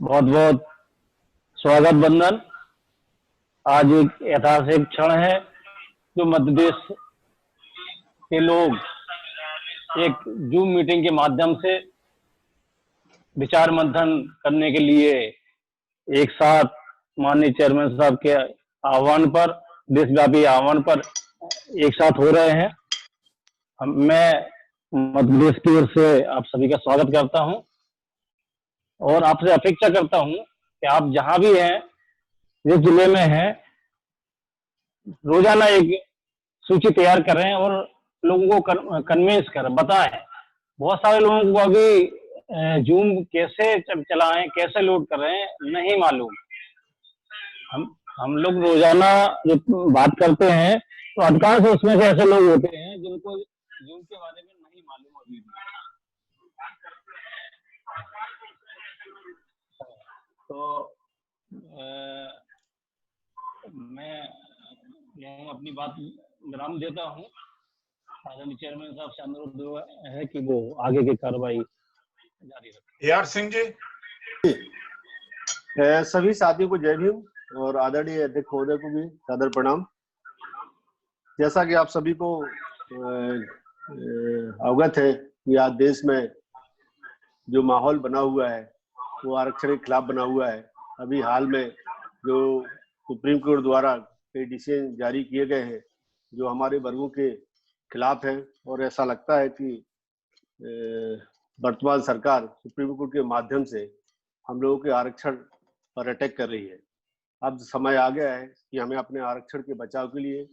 बहुत बहुत स्वागत बंदन। आज एक ऐतिहासिक क्षण है जो मध्य प्रदेश के लोग एक जूम मीटिंग के माध्यम से विचार मंथन करने के लिए एक साथ माननीय चेयरमैन साहब के आह्वान पर, देशव्यापी आह्वान पर एक साथ हो रहे हैं। मैं मध्य प्रदेश की ओर से आप सभी का स्वागत करता हूं और आपसे अपेक्षा करता हूं कि आप जहां भी हैं, जिस जिले में हैं, रोजाना एक सूची तैयार करें और लोगों को कन्विंस करें, बताएं। बहुत सारे लोगों को अभी जूम कैसे चलाएं, कैसे लोड करें, नहीं मालूम। हम लोग रोजाना जो बात करते हैं तो अधिकांश उसमें से ऐसे लोग होते हैं जिनको जूम के बारे में नहीं मालूम अभी भी। तो मैं यहीं अपनी बात विराम देता हूँ। आदरणीय चेयरमैन साहब से अनुरोध है कि वो आगे की कार्रवाई जारी रखें। AR सिंह जी। सभी साथियों को जय भीम और आदरणीय अध्यक्ष महोदय को भी सादर प्रणाम। जैसा कि आप सभी को अवगत है कि आज देश में जो माहौल बना हुआ है वो आरक्षण के खिलाफ बना हुआ है। अभी हाल में जो सुप्रीम कोर्ट द्वारा कई डिसीजन जारी किए गए हैं जो हमारे वर्गों के खिलाफ है, और ऐसा लगता है कि वर्तमान सरकार सुप्रीम कोर्ट के माध्यम से हम लोगों के आरक्षण पर अटैक कर रही है। अब समय आ गया है कि हमें अपने आरक्षण के बचाव के लिए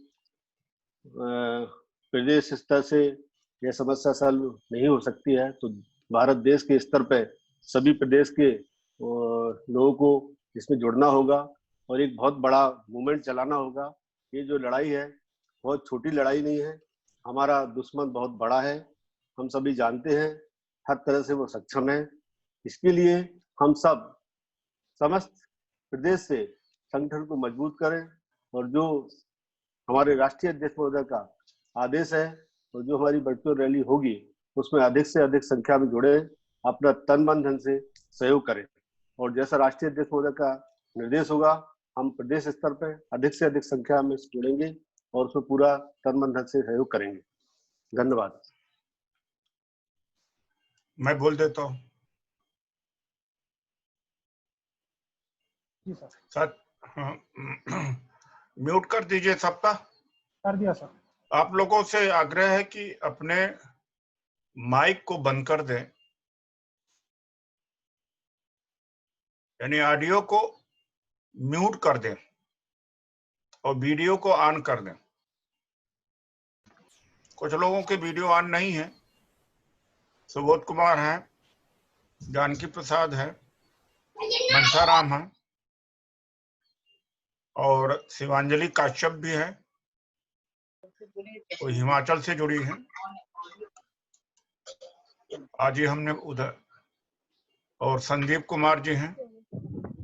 प्रदेश स्तर से यह समस्या सॉल्व नहीं हो सकती है, तो भारत देश के स्तर पर सभी प्रदेश के लोगों को इसमें जुड़ना होगा और एक बहुत बड़ा मूवमेंट चलाना होगा। ये जो लड़ाई है बहुत छोटी लड़ाई नहीं है, हमारा दुश्मन बहुत बड़ा है, हम सभी जानते हैं, हर तरह से वो सक्षम है। इसके लिए हम सब समस्त प्रदेश से संगठन को मजबूत करें और जो हमारे राष्ट्रीय अध्यक्ष महोदय का आदेश है और जो हमारी वर्चुअल रैली होगी उसमें अधिक से अधिक संख्या में जुड़े, अपना तन मन धन से सहयोग करें और जैसा राष्ट्रीय अध्यक्ष महोदय का निर्देश होगा हम प्रदेश स्तर पर अधिक से अधिक संख्या में जुड़ेंगे और उसमें पूरा तन मन धन से सहयोग करेंगे। धन्यवाद। मैं बोल देता हूँ सर। म्यूट कर दीजिए सबका। कर दिया सर। आप लोगों से आग्रह है कि अपने माइक को बंद कर दें, यानी ऑडियो को म्यूट कर दें और वीडियो को ऑन कर दें। कुछ लोगों के वीडियो ऑन नहीं है। सुबोध कुमार है, जानकी प्रसाद है, मनसाराम है और शिवांजलि काश्यप भी है, वो हिमाचल से जुड़ी है। आज ही हमने उधर, और संदीप कुमार जी हैं,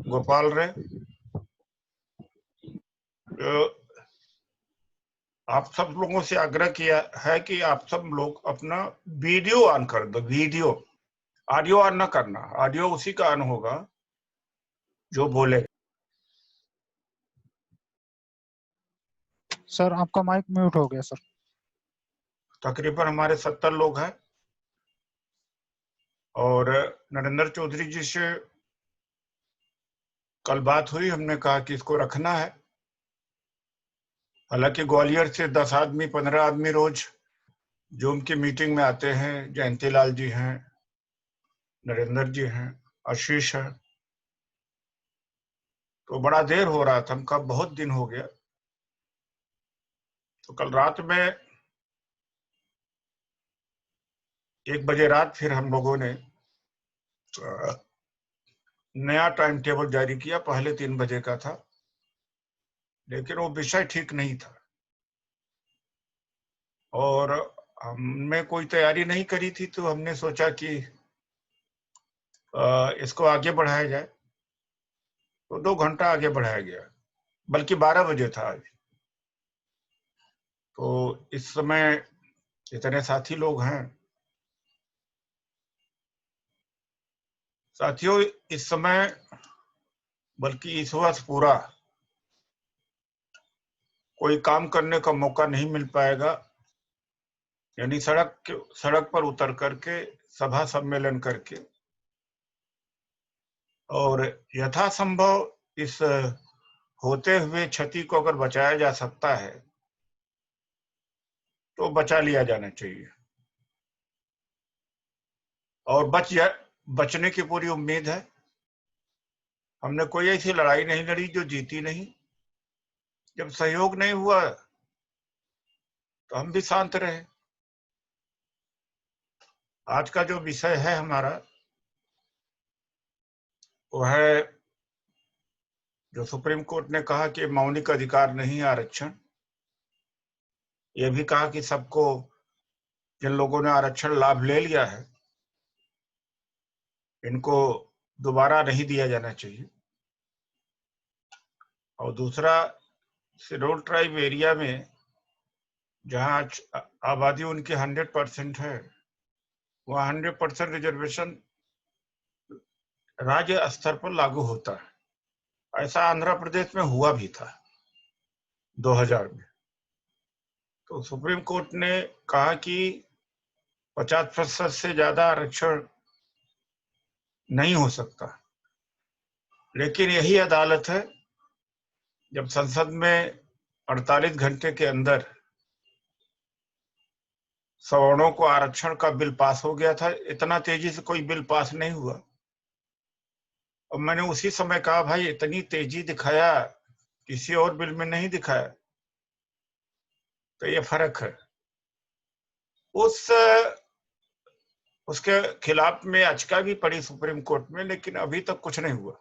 गोपाल रे। आप सब लोगों से आग्रह किया है कि आप सब लोग अपना वीडियो ऑन कर दो। वीडियो, ऑडियो ऑन ना करना। ऑडियो उसी का ऑन होगा जो बोले। सर आपका माइक म्यूट हो गया सर। तकरीबन हमारे 70 लोग हैं और नरेंद्र चौधरी जी से कल बात हुई, हमने कहा कि इसको रखना है। हालांकि ग्वालियर से 10 आदमी 15 आदमी रोज जूम की मीटिंग में आते हैं। जयंती लाल जी हैं, नरेंद्र जी हैं, आशीष है, तो बड़ा देर हो रहा था। हम कहा बहुत दिन हो गया, तो कल रात में 1 बजे रात फिर हम लोगों ने नया टाइम टेबल जारी किया। पहले 3 बजे का था, लेकिन वो विषय ठीक नहीं था और हमने कोई तैयारी नहीं करी थी, तो हमने सोचा कि इसको आगे बढ़ाया जाए, तो 2 घंटा आगे बढ़ाया गया, बल्कि 12 बजे था आज। तो इस समय इतने साथी लोग हैं। साथियों, इस समय बल्कि इस वर्ष पूरा कोई काम करने का मौका नहीं मिल पाएगा, यानी सड़क पर उतर करके सभा सम्मेलन करके, और यथासंभव इस होते हुए क्षति को अगर बचाया जा सकता है तो बचा लिया जाना चाहिए। और बचने की पूरी उम्मीद है। हमने कोई ऐसी लड़ाई नहीं लड़ी जो जीती नहीं। जब सहयोग नहीं हुआ तो हम भी शांत रहे। आज का जो विषय है हमारा वो है, जो सुप्रीम कोर्ट ने कहा कि मौलिक अधिकार नहीं आरक्षण। ये भी कहा कि सबको, जिन लोगों ने आरक्षण लाभ ले लिया है, इनको दोबारा नहीं दिया जाना चाहिए। और दूसरा, शेड्यूल ट्राइब एरिया में जहां आबादी उनकी 100% है, वह 100% रिजर्वेशन राज्य स्तर पर लागू होता है। ऐसा आंध्र प्रदेश में हुआ भी था 2000 में। तो सुप्रीम कोर्ट ने कहा कि 50% से ज्यादा आरक्षण नहीं हो सकता। लेकिन यही अदालत है, जब संसद में 48 घंटे के अंदर सवर्णों को आरक्षण का बिल पास हो गया था। इतना तेजी से कोई बिल पास नहीं हुआ। और मैंने उसी समय कहा, भाई इतनी तेजी दिखाया किसी और बिल में नहीं दिखाया। तो ये फर्क है। उसके खिलाफ में याचिका भी पड़ी सुप्रीम कोर्ट में, लेकिन अभी तक कुछ नहीं हुआ।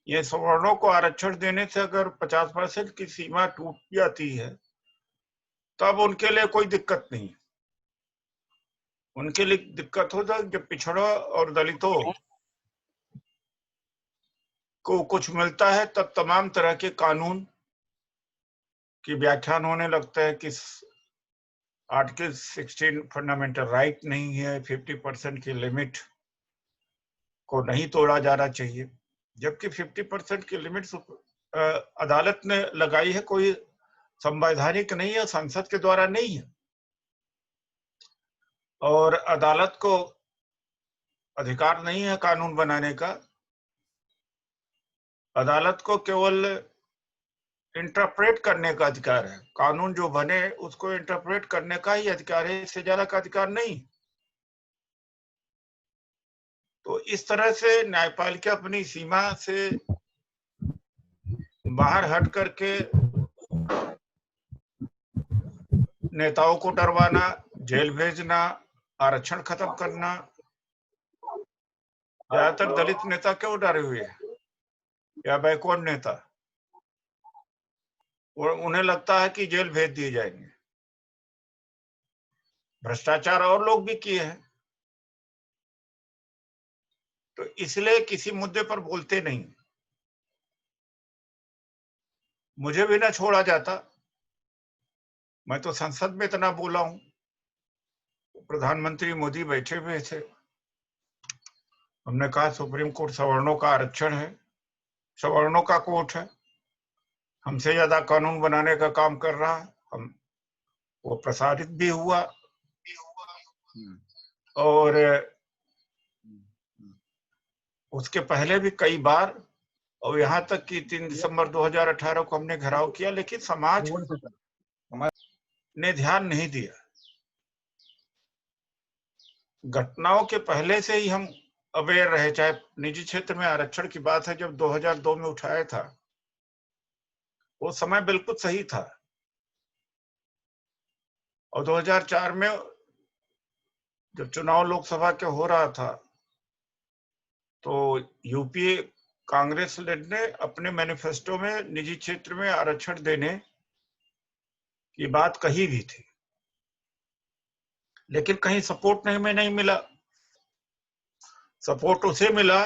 ये सवर्णों को आरक्षण देने से अगर 50% की सीमा टूट जाती है तब उनके लिए कोई दिक्कत नहीं। उनके लिए दिक्कत हो जाए जब पिछड़ा और दलितों को कुछ मिलता है, तब तमाम तरह के कानून की व्याख्यान होने लगता है कि आर्टिकल 16 फंडामेंटल राइट नहीं है, 50% की लिमिट को नहीं तोड़ा जाना चाहिए। जबकि 50% की लिमिट अदालत ने लगाई है, कोई संवैधानिक नहीं है, संसद के द्वारा नहीं है। और अदालत को अधिकार नहीं है कानून बनाने का। अदालत को केवल इंटरप्रेट करने का अधिकार है। कानून जो बने उसको इंटरप्रेट करने का ही अधिकार है, इससे ज्यादा का अधिकार नहीं। तो इस तरह से न्यायपालिका अपनी सीमा से बाहर हट करके नेताओं को डरवाना, जेल भेजना, आरक्षण खत्म करना। ज्यादातर दलित नेता क्यों डरे हुए हैं, या बैकवर्ड नेता? उन्हें लगता है कि जेल भेज दिए जाएंगे। भ्रष्टाचार और लोग भी किए हैं, तो इसलिए किसी मुद्दे पर बोलते नहीं। मुझे भी ना छोड़ा जाता, मैं तो संसद में इतना बोला हूं। प्रधानमंत्री मोदी बैठे हुए थे, हमने कहा सुप्रीम कोर्ट सवर्णों का आरक्षण है, सवर्णों का कोर्ट है, हमसे ज्यादा कानून बनाने का काम कर रहा है। वो प्रसारित भी हुआ और उसके पहले भी कई बार, और यहाँ तक कि 3 दिसंबर 2018 को हमने घेराव किया, लेकिन समाज ने ध्यान नहीं दिया। घटनाओं के पहले से ही हम अवेयर रहे। चाहे निजी क्षेत्र में आरक्षण की बात है, जब 2002 में उठाया था वो समय बिल्कुल सही था। और 2004 में जब चुनाव लोकसभा के हो रहा था तो यूपीए कांग्रेस ने अपने मैनिफेस्टो में निजी क्षेत्र में आरक्षण देने की बात कही भी थी, लेकिन कहीं सपोर्ट नहीं मिला। सपोर्ट उसे मिला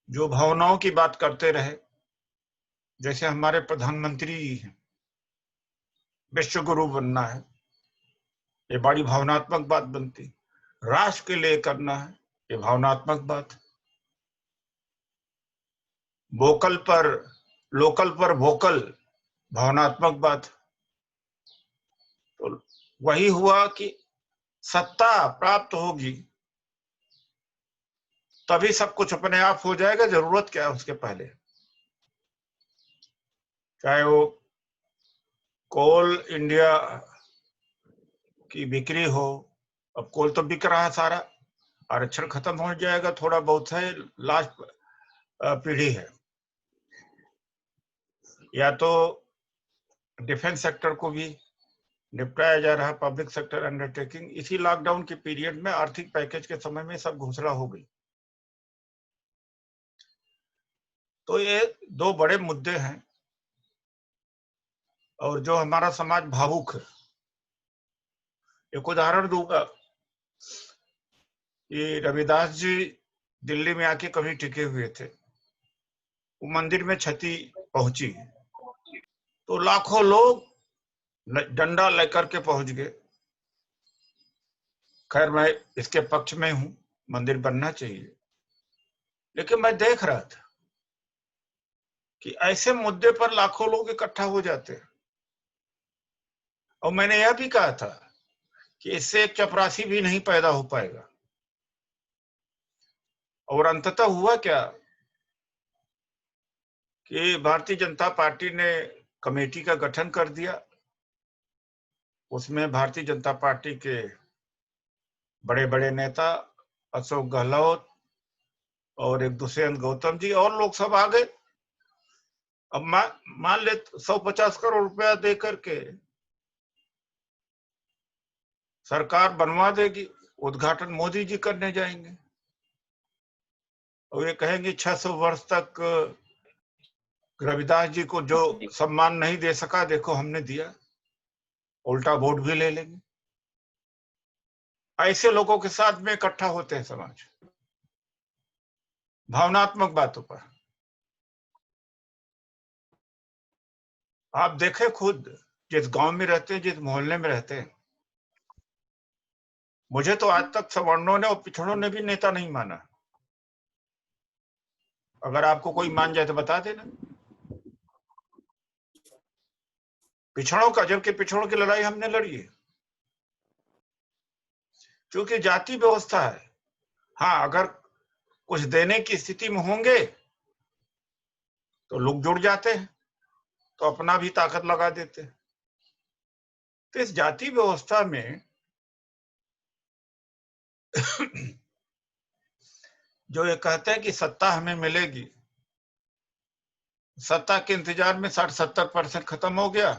जो भावनाओं की बात करते रहे, जैसे हमारे प्रधानमंत्री विश्व गुरु बनना है, ये बड़ी भावनात्मक बात बनती। राष्ट्र के लिए करना है, ये भावनात्मक बात। वोकल पर लोकल पर वोकल भावनात्मक बात। तो वही हुआ कि सत्ता प्राप्त होगी तभी सब कुछ अपने आप हो जाएगा, जरूरत क्या है उसके पहले। चाहे वो कोल इंडिया की बिक्री हो, अब कोल तो बिक रहा है सारा, आरक्षण खत्म हो जाएगा, थोड़ा बहुत है, लास्ट पीढ़ी है। या तो डिफेंस सेक्टर को भी निपटाया जा रहा, पब्लिक सेक्टर अंडरटेकिंग। इसी लॉकडाउन के पीरियड में आर्थिक पैकेज के समय में सब घोषणा हो गई। तो ये दो बड़े मुद्दे हैं, और जो हमारा समाज भावुक है। एक उदाहरण दूंगा कि रविदास जी दिल्ली में आके कभी टिके हुए थे, वो मंदिर में क्षति पहुंची तो लाखों लोग डंडा लेकर के पहुंच गए। खैर मैं इसके पक्ष में हूं, मंदिर बनना चाहिए, लेकिन मैं देख रहा था कि ऐसे मुद्दे पर लाखों लोग इकट्ठा हो जाते हैं। और मैंने यह भी कहा था कि इससे एक चपरासी भी नहीं पैदा हो पाएगा। और अंततः हुआ क्या कि भारतीय जनता पार्टी ने कमेटी का गठन कर दिया। उसमें भारतीय जनता पार्टी के बड़े बड़े नेता अशोक गहलोत और एक दुष्यंत गौतम जी और लोग सब आ गए। अब मान ले 150 करोड़ रुपया दे करके सरकार बनवा देगी, उद्घाटन मोदी जी करने जाएंगे और ये कहेंगे 600 वर्ष तक रविदास जी को जो सम्मान नहीं दे सका, देखो हमने दिया, उल्टा वोट भी ले लेंगे। ऐसे लोगों के साथ में इकट्ठा होते हैं समाज, भावनात्मक बातों पर। आप देखें खुद, जिस गांव में रहते हैं, जिस मोहल्ले में रहते हैं, मुझे तो आज तक सवर्णों ने और पिछड़ों ने भी नेता नहीं माना। अगर आपको कोई मान जाए तो बता देना। पिछड़ों का, जबकि पिछड़ों की लड़ाई हमने लड़ी है, क्योंकि जाति व्यवस्था है। हाँ, अगर कुछ देने की स्थिति में होंगे तो लोग जुड़ जाते हैं, तो अपना भी ताकत लगा देते हैं। तो इस जाति व्यवस्था में जो ये कहते हैं कि सत्ता हमें मिलेगी, सत्ता के इंतजार में 60-70% खत्म हो गया।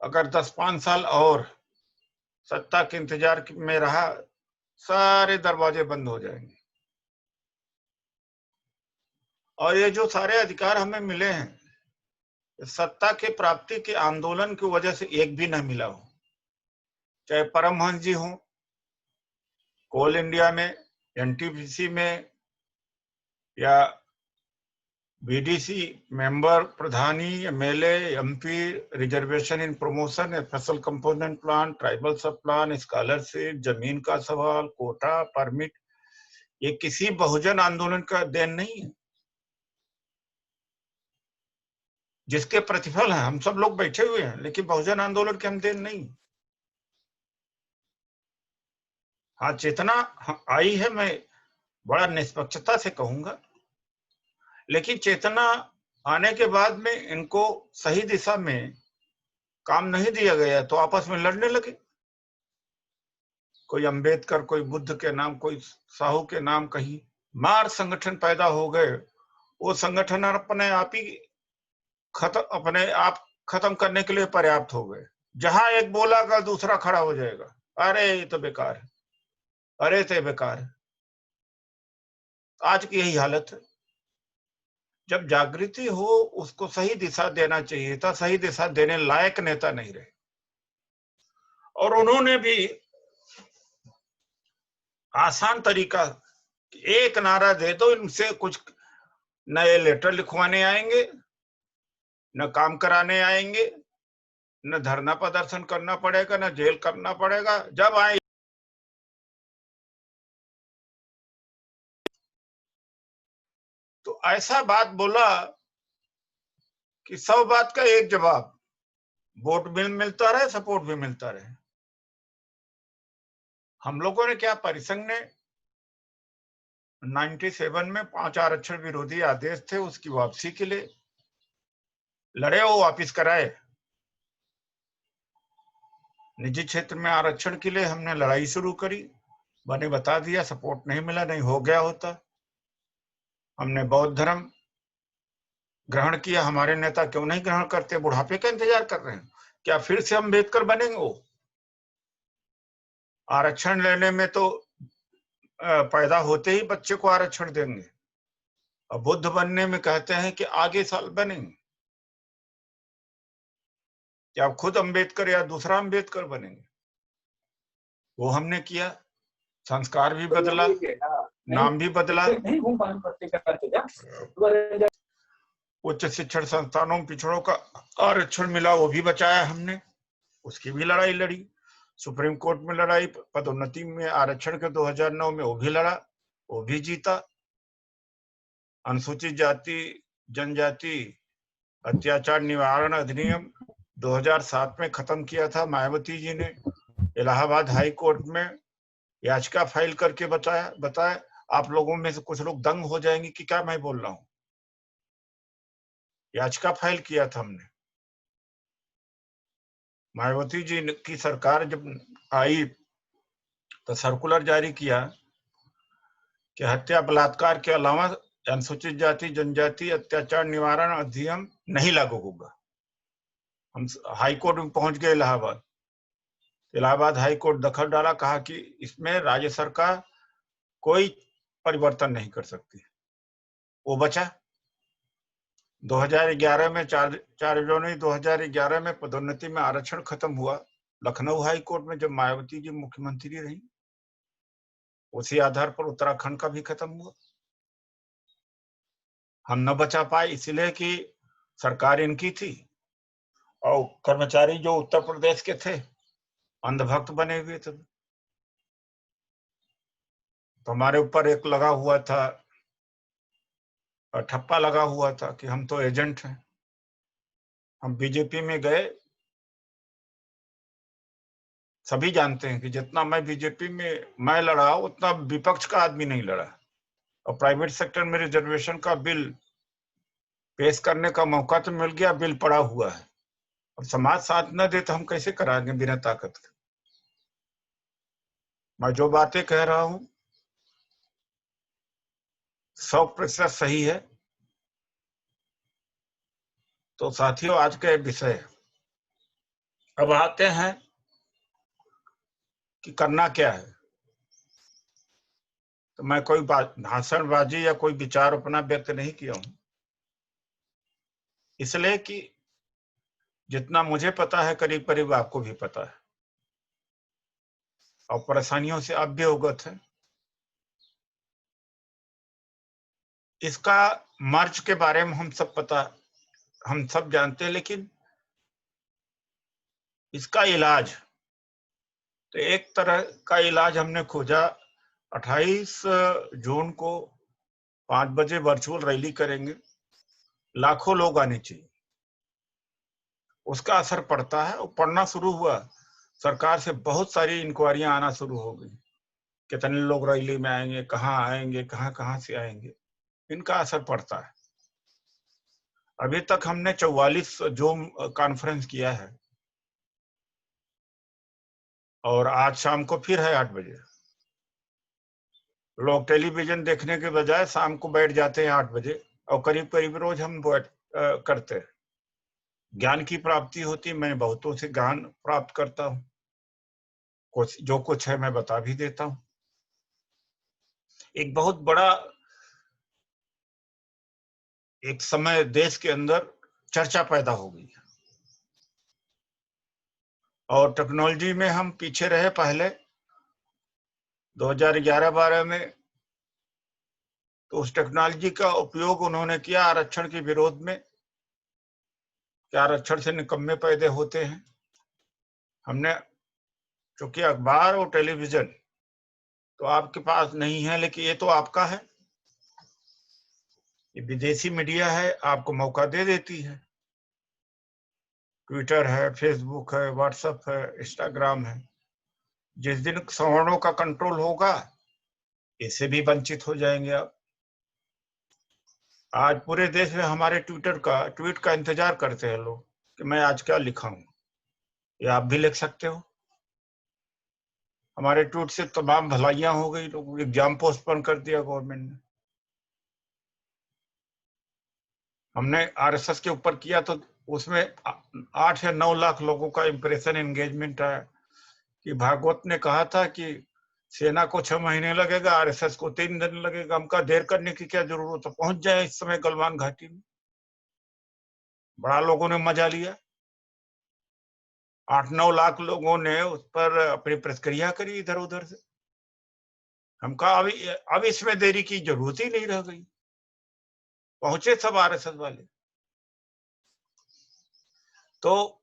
अगर 10-5 साल और सत्ता के इंतजार में रहा, सारे दरवाजे बंद हो जाएंगे। और ये जो सारे अधिकार हमें मिले हैं, सत्ता के प्राप्ति के आंदोलन की वजह से एक भी न मिला हो। चाहे परमहंस जी हो, कोल इंडिया में, एनटीपीसी में, या बीडीसी मेंबर, प्रधानी, MLA, MP, reservation in promotion, special component plan, tribal sub plan, scholarship, जमीन का सवाल, कोटा, परमिट, ये किसी बहुजन आंदोलन का देन नहीं है। जिसके प्रतिफल हैं हम सब लोग बैठे हुए हैं, लेकिन बहुजन आंदोलन के हम देन नहीं। हाँ, चेतना आई है, मैं बड़ा निष्पक्षता से कहूंगा, लेकिन चेतना आने के बाद में इनको सही दिशा में काम नहीं दिया गया तो आपस में लड़ने लगे। कोई अंबेडकर, कोई बुद्ध के नाम, कोई साहू के नाम, कहीं मार संगठन पैदा हो गए। वो संगठन अपने आप ही अपने आप खत्म करने के लिए पर्याप्त हो गए। जहां एक बोलागा दूसरा खड़ा हो जाएगा, अरे ये तो बेकार है, अरे तो बेकार है। आज की यही हालत है। जब जागृति हो, उसको सही दिशा देना चाहिए था, सही दिशा देने लायक नेता नहीं रहे। और उन्होंने भी आसान तरीका, एक नारा दे दो, इनसे कुछ नए लेटर लिखवाने आएंगे, न काम कराने आएंगे, न धरना प्रदर्शन करना पड़ेगा, न जेल करना पड़ेगा। जब आए तो तो ऐसा बात बोला कि सब बात का एक जवाब, वोट भी मिलता रहे, सपोर्ट भी मिलता रहे। हम लोगों ने क्या, परिसंघ ने 97 में 5 आरक्षण विरोधी आदेश थे, उसकी वापसी के लिए लड़े, वो वापिस कराए। निजी क्षेत्र में आरक्षण के लिए हमने लड़ाई शुरू करी, मैंने बता दिया, सपोर्ट नहीं मिला, नहीं हो गया होता। हमने बौद्ध धर्म ग्रहण किया, हमारे नेता क्यों नहीं ग्रहण करते, बुढ़ापे का इंतजार कर रहे हैं क्या, फिर से अम्बेडकर बनेंगे? वो आरक्षण लेने में तो पैदा होते ही बच्चे को आरक्षण देंगे, और बुद्ध बनने में कहते हैं कि आगे साल बनेंगे। क्या खुद अम्बेडकर या दूसरा अम्बेडकर बनेंगे? वो हमने किया, संस्कार भी बदला, नाम भी बदला, उच्च शिक्षण संस्थानों में पिछड़ों का आरक्षण मिला, वो भी बचाया हमने, उसकी भी लड़ाई लड़ी। सुप्रीम कोर्ट में लड़ाई, पदोन्नति में आरक्षण के 2009 में वो भी लड़ा, वो भी जीता। अनुसूचित जाति जनजाति अत्याचार निवारण अधिनियम 2007 में खत्म किया था मायावती जी ने, इलाहाबाद हाई कोर्ट में याचिका फाइल करके बताया। आप लोगों में से कुछ लोग दंग हो जाएंगे कि क्या मैं बोल रहा हूं, याचिका फाइल किया था हमने। मायावती जी की सरकार जब आई तो सर्कुलर जारी किया कि हत्या बलात्कार के अलावा अनुसूचित जाति जनजाति अत्याचार निवारण अधिनियम नहीं लागू होगा। हम हाई कोर्ट में पहुंच गए, इलाहाबाद हाई कोर्ट दखल डाला, कहा कि इसमें राज्य सरकार कोई परिवर्तन नहीं कर सकती। वो बचा। 2011 में 4 जनवरी 2011 में पदोन्नति में आरक्षण खत्म हुआ लखनऊ हाई कोर्ट में, जब मायावती जी मुख्यमंत्री रही। उसी आधार पर उत्तराखंड का भी खत्म हुआ। हम न बचा पाए इसलिए कि सरकार इनकी थी और कर्मचारी जो उत्तर प्रदेश के थे अंधभक्त बने हुए थे। तो हमारे ऊपर एक लगा हुआ था, ठप्पा लगा हुआ था कि हम तो एजेंट हैं। हम बीजेपी में गए, सभी जानते हैं कि जितना मैं बीजेपी में मैं लड़ा उतना विपक्ष का आदमी नहीं लड़ा। और प्राइवेट सेक्टर में रिजर्वेशन का बिल पेश करने का मौका तो मिल गया, बिल पड़ा हुआ है। अब समाज साथ न दे तो हम कैसे कराएंगे बिना ताकत के। मैं जो बातें कह रहा हूं 100% सही है। तो साथियों, आज का विषय, अब आते हैं कि करना क्या है। तो मैं कोई भाषणबाजी या कोई विचार अपना व्यक्त नहीं किया हूं, इसलिए कि जितना मुझे पता है करीब करीब आपको भी पता है, और परेशानियों से आप भी अवगत हैं। इसका मार्च के बारे में हम सब जानते हैं, लेकिन इसका इलाज, तो एक तरह का इलाज हमने खोजा। 28 जून को 5 बजे वर्चुअल रैली करेंगे, लाखों लोग आने चाहिए। उसका असर पड़ता है और पड़ना शुरू हुआ। सरकार से बहुत सारी इंक्वायरियां आना शुरू हो गई, कितने लोग रैली में आएंगे, कहाँ आएंगे, कहाँ से आएंगे, इनका असर पड़ता है। अभी तक हमने 44 जूम कॉन्फ्रेंस किया है, और आज शाम को फिर है 8 बजे। लोग टेलीविजन देखने के बजाय शाम को बैठ जाते हैं 8 बजे, और करीब करीब रोज हम करते हैं। ज्ञान की प्राप्ति होती, मैं बहुतों से ज्ञान प्राप्त करता हूँ, जो कुछ है मैं बता भी देता हूँ। एक बहुत बड़ा एक समय देश के अंदर चर्चा पैदा हो गई, और टेक्नोलॉजी में हम पीछे रहे। पहले 2011-12 में तो उस टेक्नोलॉजी का उपयोग उन्होंने किया आरक्षण के विरोध में, कि आरक्षण से निकम्मे पैदा होते हैं। हमने, चूंकि अखबार और टेलीविजन तो आपके पास नहीं है, लेकिन ये तो आपका है, ये विदेशी मीडिया है, आपको मौका दे देती है। ट्विटर है, फेसबुक है, व्हाट्सएप है, इंस्टाग्राम है। जिस दिन सवर्णों का कंट्रोल होगा, इससे भी वंचित हो जाएंगे आप। आज पूरे देश में हमारे ट्वीट का इंतजार करते हैं लोग कि मैं आज क्या लिखा हूं। ये आप भी लिख सकते हो। हमारे ट्वीट से तमाम भलाइयां हो गई। लोग एग्जाम पोस्टपोन कर दिया गवर्नमेंट ने। हमने आरएसएस के ऊपर किया तो उसमें 8 या 9 लाख लोगों का इंप्रेशन एंगेजमेंट आया कि भागवत ने कहा था कि सेना को 6 महीने लगेगा, आरएसएस को 3 दिन लगेगा। हम का देर करने की क्या जरूरत है, पहुंच जाए इस समय गलवान घाटी में। बड़ा लोगों ने मजा लिया। 8-9 लाख लोगों ने उस पर अपनी प्रतिक्रिया करी इधर उधर से। हम कहा अब इसमें देरी की जरूरत ही नहीं रह गई। पहुंचे सब आरएसएस वाले। तो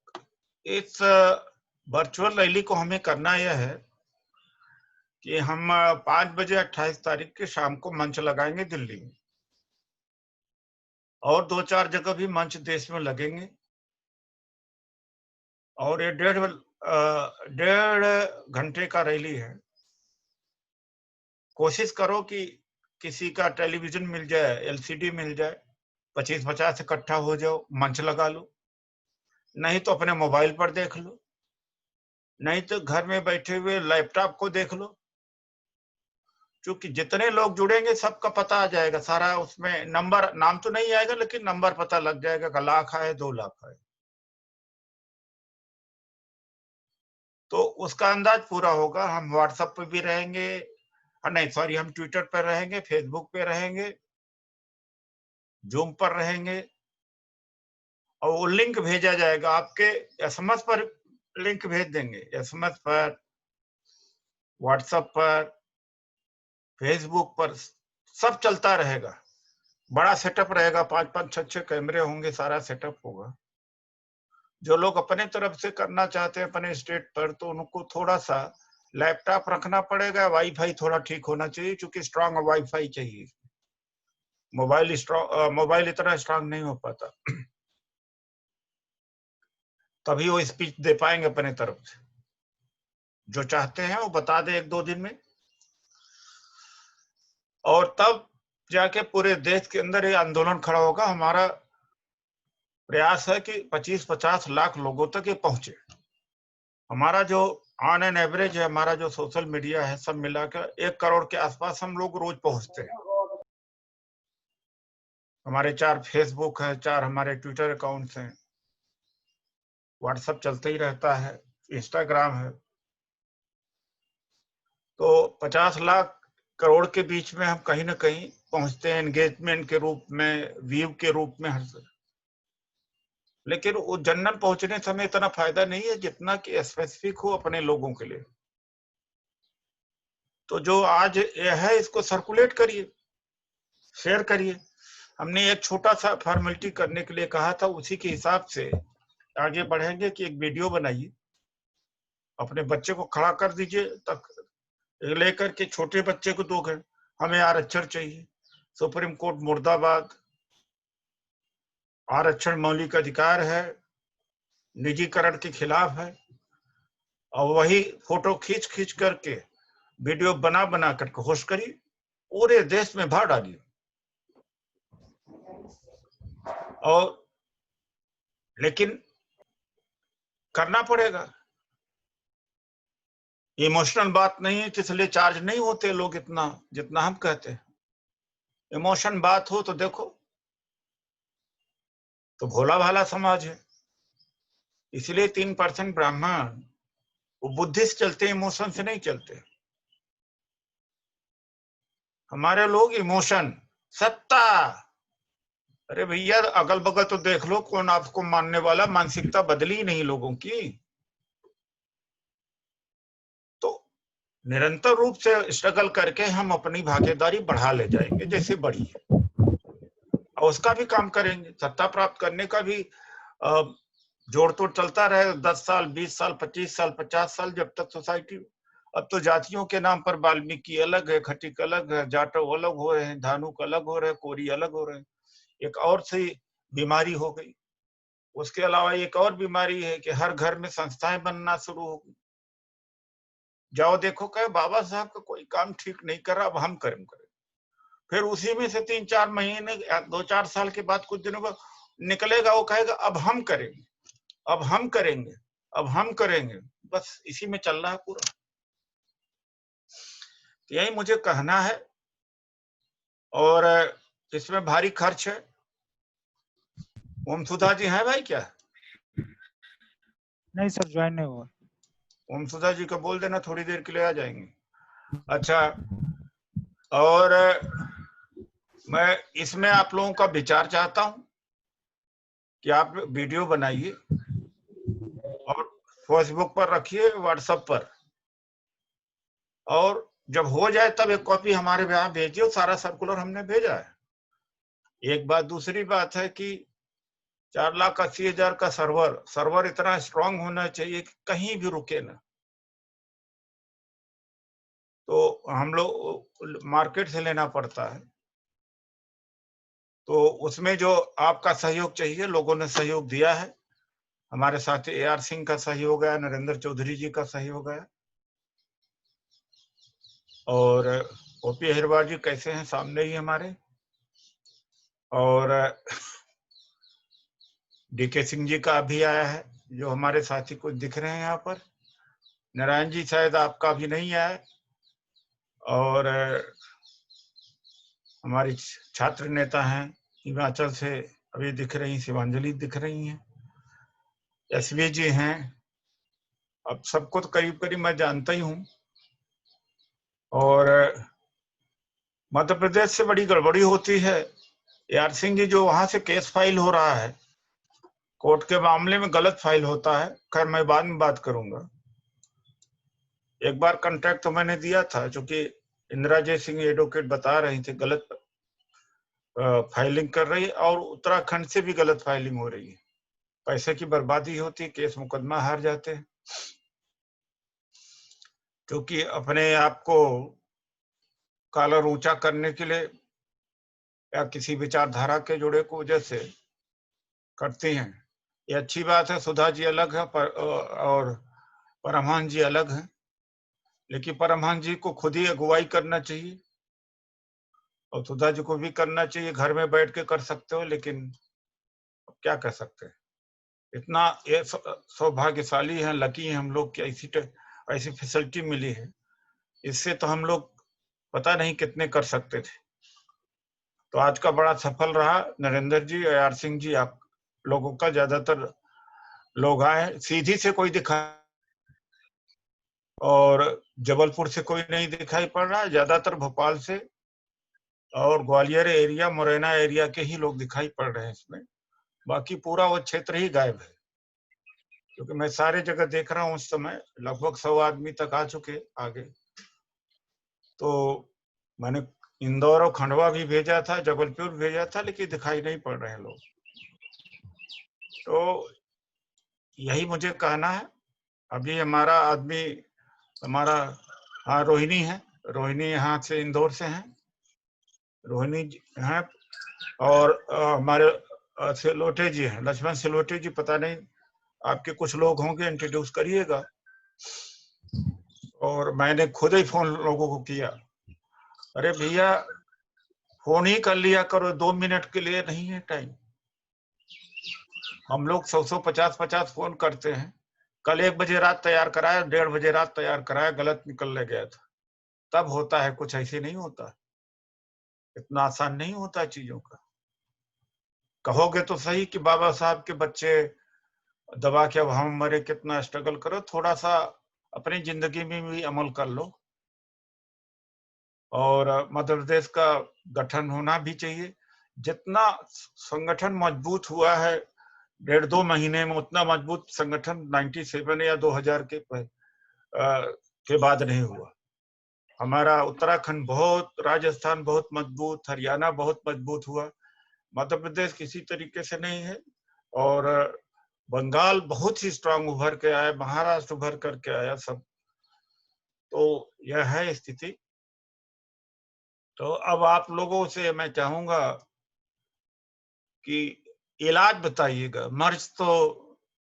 इस वर्चुअल रैली को हमें करना यह है कि हम 5 बजे 28 तारीख के शाम को मंच लगाएंगे दिल्ली में, और 2-4 जगह भी मंच देश में लगेंगे। और ये 1.5 घंटे का रैली है। कोशिश करो कि किसी का टेलीविजन मिल जाए, एलसीडी मिल जाए, 25-50 इकट्ठा हो जाओ, मंच लगा लो। नहीं तो अपने मोबाइल पर देख लो, नहीं तो घर में बैठे हुए लैपटॉप को देख लो। क्योंकि जितने लोग जुड़ेंगे सबका पता आ जाएगा सारा। उसमें नंबर, नाम तो नहीं आएगा लेकिन नंबर पता लग जाएगा कि 1 लाख आए, 2 लाख आए, तो उसका अंदाज पूरा होगा। हम व्हाट्सएप पे भी रहेंगे, नहीं सॉरी, हम ट्विटर पर रहेंगे, फेसबुक पे रहेंगे, जूम पर रहेंगे, और वो लिंक भेजा जाएगा आपके एसएमएस पर। लिंक भेज देंगे एसएमएस पर, व्हाट्सएप पर, फेसबुक पर, सब चलता रहेगा। बड़ा सेटअप रहेगा, 5-5, 6-6 कैमरे होंगे, सारा सेटअप होगा। जो लोग अपने तरफ से करना चाहते हैं अपने स्टेट पर, तो उनको थोड़ा सा लैपटॉप रखना पड़ेगा, वाईफाई थोड़ा ठीक होना चाहिए, क्योंकि स्ट्रांग वाईफाई चाहिए। मोबाइल इतना स्ट्रांग नहीं हो पाता, तभी वो स्पीच दे पाएंगे अपने तरफ से। जो चाहते हैं वो बता दे 1-2 दिन में, और तब जाके पूरे देश के अंदर ये आंदोलन खड़ा होगा। हमारा प्रयास है कि 25-50 लाख लोगों तक ये पहुंचे। हमारा जो ऑन एन एवरेज है, हमारा जो सोशल मीडिया है, सब मिलाकर 1 करोड़ के आसपास हम लोग रोज पहुंचते हैं। हमारे 4 फेसबुक है, 4 हमारे ट्विटर अकाउंट्स हैं, व्हाट्सएप चलते ही रहता है, इंस्टाग्राम है। तो 50 लाख करोड़ के बीच में हम कहीं ना कहीं पहुंचते हैं, एंगेजमेंट के रूप में, व्यू के रूप में, हर से। लेकिन वो जनरल पहुंचने समय इतना फायदा नहीं है जितना कि स्पेसिफिक हो अपने लोगों के लिए। तो जो आज ये है, इसको सर्कुलेट करिए, शेयर करिए। हमने एक छोटा सा फॉर्मेलिटी करने के लिए कहा था, उसी के हिसाब से आगे बढ़ेंगे कि एक वीडियो बनाइए, अपने बच्चे को खड़ा कर दीजिए, तक लेकर के छोटे बच्चे को 2 घंटे, हमें आरक्षण चाहिए, सुप्रीम कोर्ट मुर्दाबाद, आरक्षण मौलिक अधिकार है, निजीकरण के खिलाफ है। और वही फोटो खींच खींच करके, वीडियो बना बना करके होस्ट करिए, पूरे देश में भर डालिए। और लेकिन करना पड़ेगा। इमोशनल बात नहीं है, इसलिए चार्ज नहीं होते लोग इतना जितना हम कहते हैं। इमोशन बात हो तो देखो, तो भोला भाला समाज है, इसलिए 3% ब्राह्मण वो बुद्धि से चलते, इमोशन से नहीं चलते। हमारे लोग इमोशन, सत्ता, अरे भैया अगल बगल तो देख लो, कौन आपको मानने वाला। मानसिकता बदली ही नहीं लोगों की। तो निरंतर रूप से स्ट्रगल करके हम अपनी भागीदारी बढ़ा ले जाएंगे, जैसे बढ़ी है, और उसका भी काम करेंगे। सत्ता प्राप्त करने का भी जोड़ तोड़ चलता रहे, 10 साल, 20 साल, 25 साल, 50 साल, जब तक सोसाइटी अब तो जातियों के नाम पर वाल्मीकि अलग है, खटिक अलग है, जाटव अलग हो रहे हैं, धानुक अलग हो रहे हैं, कोरी अलग हो रहे हैं। एक और सी बीमारी हो गई। उसके अलावा एक और बीमारी है कि हर घर में संस्थाएं बनना शुरू हो गई। जाओ देखो कहे बाबा साहब का कोई काम ठीक नहीं कर रहा, अब हम करेंगे। फिर उसी में से 3-4 महीने 2-4 साल के बाद कुछ दिनों बाद निकलेगा, वो कहेगा अब हम करेंगे, अब हम करेंगे, अब हम करेंगे। बस इसी में चल रहा है पूरा। यही मुझे कहना है, और इसमें भारी खर्च है। ओम सुधा जी हैं भाई क्या? नहीं सर, ज्वाइन नहीं हुआ। ओम सुधा जी को बोल देना थोड़ी देर के लिए आ जाएंगे। अच्छा, और मैं इसमें आप लोगों का विचार चाहता हूं कि आप वीडियो बनाइए और फेसबुक पर रखिए, व्हाट्सएप पर, और जब हो जाए तब एक कॉपी हमारे यहाँ भेजिए। सारा सर्कुलर हमने भेजा है। एक बात। दूसरी बात है कि 4,80,000 का सर्वर इतना स्ट्रांग होना चाहिए कि कहीं भी रुके ना। तो हम लोग मार्केट से लेना पड़ता है, तो उसमें जो आपका सहयोग चाहिए, लोगों ने सहयोग दिया है। हमारे साथी AR सिंह का सहयोग है, नरेंद्र चौधरी जी का सहयोग है, और OP अहिरवार जी कैसे हैं, सामने ही हमारे, और DK सिंह जी का भी आया है, जो हमारे साथी कुछ दिख रहे हैं यहाँ पर। नारायण जी शायद आपका भी नहीं आया, और हमारी छात्र नेता हैं हिमाचल से, अभी दिख रही शिवांजलि दिख रही हैं, SV जी हैं। अब सबको तो करीब करीब मैं जानता ही हूँ। और मध्य प्रदेश से बड़ी गड़बड़ी होती है। AR सिंह जी, जो वहां से केस फाइल हो रहा है कोर्ट के मामले में, गलत फाइल होता है। खैर मैं बाद में बात करूंगा। एक बार कॉन्ट्रैक्ट तो मैंने दिया था, जो कि इंदिरा जय सिंह एडवोकेट बता रही थी गलत फाइलिंग कर रही है, और उत्तराखंड से भी गलत फाइलिंग हो रही है। पैसे की बर्बादी होती है, केस मुकदमा हार जाते हैं, क्योंकि अपने आप को कॉलर ऊंचा करने के लिए या किसी विचारधारा के जुड़े को वजह से करती हैं। ये अच्छी बात है। सुधा जी अलग है और परमहंस जी अलग हैं, लेकिन परमहंस जी को खुद ही अगुवाई करना चाहिए, और सुधा जी को भी करना चाहिए। घर में बैठ के कर सकते हो, लेकिन अब क्या कर सकते हैं। इतना ये सौभाग्यशाली हैं, लकी हैं हम लोग कि ऐसी फैसिलिटी मिली है। इससे तो हम लोग पता नहीं कितने कर सकते थे। तो आज का बड़ा सफल रहा नरेंद्र जी, AR सिंह जी, आप लोगों का। ज्यादातर लोग आए, सीधी से कोई दिखा, और जबलपुर से कोई नहीं दिखाई पड़ रहा। ज्यादातर भोपाल से और ग्वालियर एरिया, मुरैना एरिया के ही लोग दिखाई पड़ रहे हैं इसमें। बाकी पूरा वो क्षेत्र ही गायब है, क्योंकि मैं सारे जगह देख रहा हूँ। उस समय लगभग 100 आदमी तक आ चुके आगे। तो मैंने इंदौर और खंडवा भी भेजा था, जबलपुर भेजा था, लेकिन दिखाई नहीं पड़ रहे हैं लोग। तो यही मुझे कहना है। अभी हमारा आदमी, हमारा, हाँ रोहिणी है, रोहिणी यहाँ से इंदौर से हैं, रोहिणी हैं। और हमारे सिलोटे जी हैं, लक्ष्मण सिलोटे जी। पता नहीं आपके कुछ लोग होंगे, इंट्रोड्यूस करिएगा। और मैंने खुद ही फोन लोगों को किया, अरे भैया फोन ही कर लिया करो, 2 मिनट के लिए नहीं है टाइम। हम लोग 100 50 फोन करते हैं। कल 1 बजे रात तैयार कराया, 1:30 बजे रात तैयार कराया, गलत निकल ले गया था। तब होता है कुछ, ऐसे नहीं होता। इतना आसान नहीं होता चीजों का। कहोगे तो सही कि बाबा साहब के बच्चे दबा के अब हम मरे, कितना स्ट्रगल करो। थोड़ा सा अपनी जिंदगी में भी अमल कर लो। और मध्य प्रदेश का गठन होना भी चाहिए। जितना संगठन मजबूत हुआ है 1.5-2 महीने में, उतना मजबूत संगठन 97 या 2000 के बाद नहीं हुआ। हमारा उत्तराखंड बहुत, राजस्थान बहुत मजबूत, हरियाणा बहुत मजबूत हुआ। मध्य प्रदेश किसी तरीके से नहीं है। और बंगाल बहुत ही स्ट्रांग उभर के आया, महाराष्ट्र उभर करके आया सब। तो यह है स्थिति। तो अब आप लोगों से मैं चाहूंगा कि इलाज बताइएगा।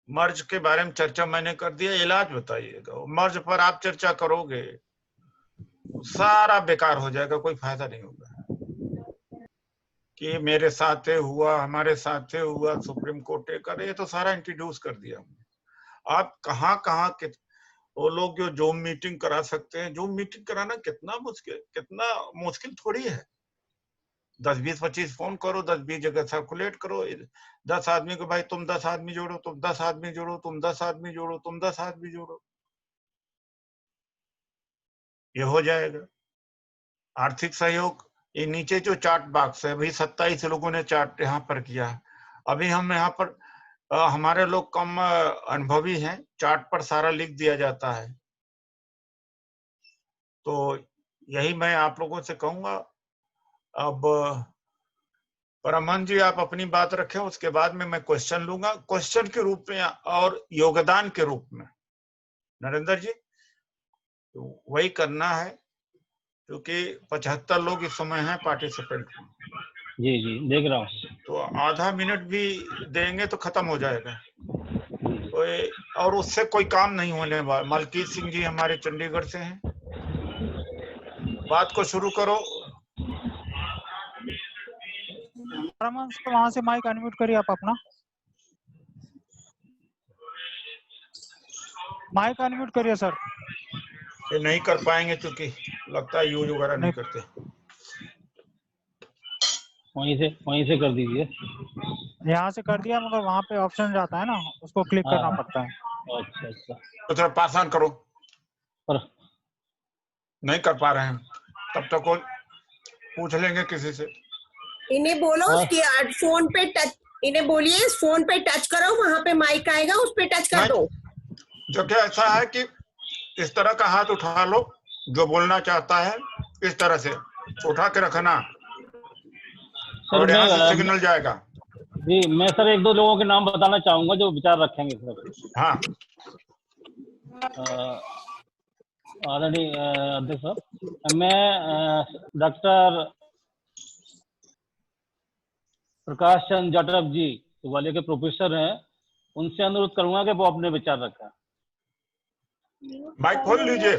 मर्ज के बारे में चर्चा मैंने कर दिया, इलाज बताइएगा। मर्ज पर आप चर्चा करोगे सारा बेकार हो जाएगा, कोई फायदा नहीं होगा। कि मेरे साथ हुआ, हमारे साथ हुआ, सुप्रीम कोर्ट ने कर, ये तो सारा इंट्रोड्यूस कर दिया हमने। आप कहाँ के वो लोग जो जूम मीटिंग करा सकते हैं, जूम मीटिंग कराना कितना मुश्किल थोड़ी है। 10-20-25 फोन करो, 10-20 जगह सर्कुलेट करो, 10 आदमी को, भाई तुम 10 आदमी जोड़ो, तुम 10 आदमी जोड़ो, तुम 10 आदमी जोड़ो, तुम 10 आदमी जोड़ो, ये हो जाएगा। आर्थिक सहयोग, ये नीचे जो चार्ट बॉक्स है, अभी 27 लोगों ने चार्ट यहाँ पर किया है। अभी हम यहाँ पर हमारे लोग कम अनुभवी हैं, चार्ट पर सारा लिख दिया जाता है। तो यही मैं आप लोगों से कहूंगा। अब परमान जी आप अपनी बात रखें, उसके बाद में मैं क्वेश्चन लूंगा, क्वेश्चन के रूप में और योगदान के रूप में। नरेंद्र जी, तो वही करना है, क्योंकि 75 लोग इस समय हैं पार्टिसिपेंट। जी जी देख रहा हूँ। तो आधा मिनट भी देंगे तो खत्म हो जाएगा। और उससे कोई काम नहीं होने वाला। मलकीत सिंह जी हमारे चंडीगढ़ से हैं, बात को शुरू करो। रमन सर वहां से माइक अनम्यूट करिए आप अपना, माइक अनम्यूट करिए सर। ये नहीं कर पाएंगे क्योंकि लगता है यूज वगैरह नहीं करते। वहीं से कर दीजिए। यहाँ से कर दिया, मगर वहाँ पे ऑप्शन जाता है ना, उसको क्लिक करना हाँ। पड़ता है। अच्छा अच्छा। तो थोड़ा पास ऑन करो। पर नहीं कर पा रहे हैं, तब तक कोई पूछ लेंगे किसी से। इन्हें बोलो उसके फोन पे टच, इन्हें बोलिए फोन पे टच करो, वहां पे माइक आएगा, उस पे टच कर दो। जो क्या ऐसा है कि इस तरह का हाथ उठा लो, जो बोलना चाहता है इस तरह से उठा के रखना, और यहाँ से सिग्नल जाएगा। जी मैं सर 1-2 लोगों के नाम बताना चाहूंगा जो विचार रखेंगे सर। हाँ ऑलरेडी अध्यक्ष साहब, मैं डॉक्टर प्रकाश चंद जाटव जी ग्वालियर के प्रोफेसर हैं, उनसे अनुरोध करूंगा कि वो अपने विचार रखें। माइक खोल लीजिए।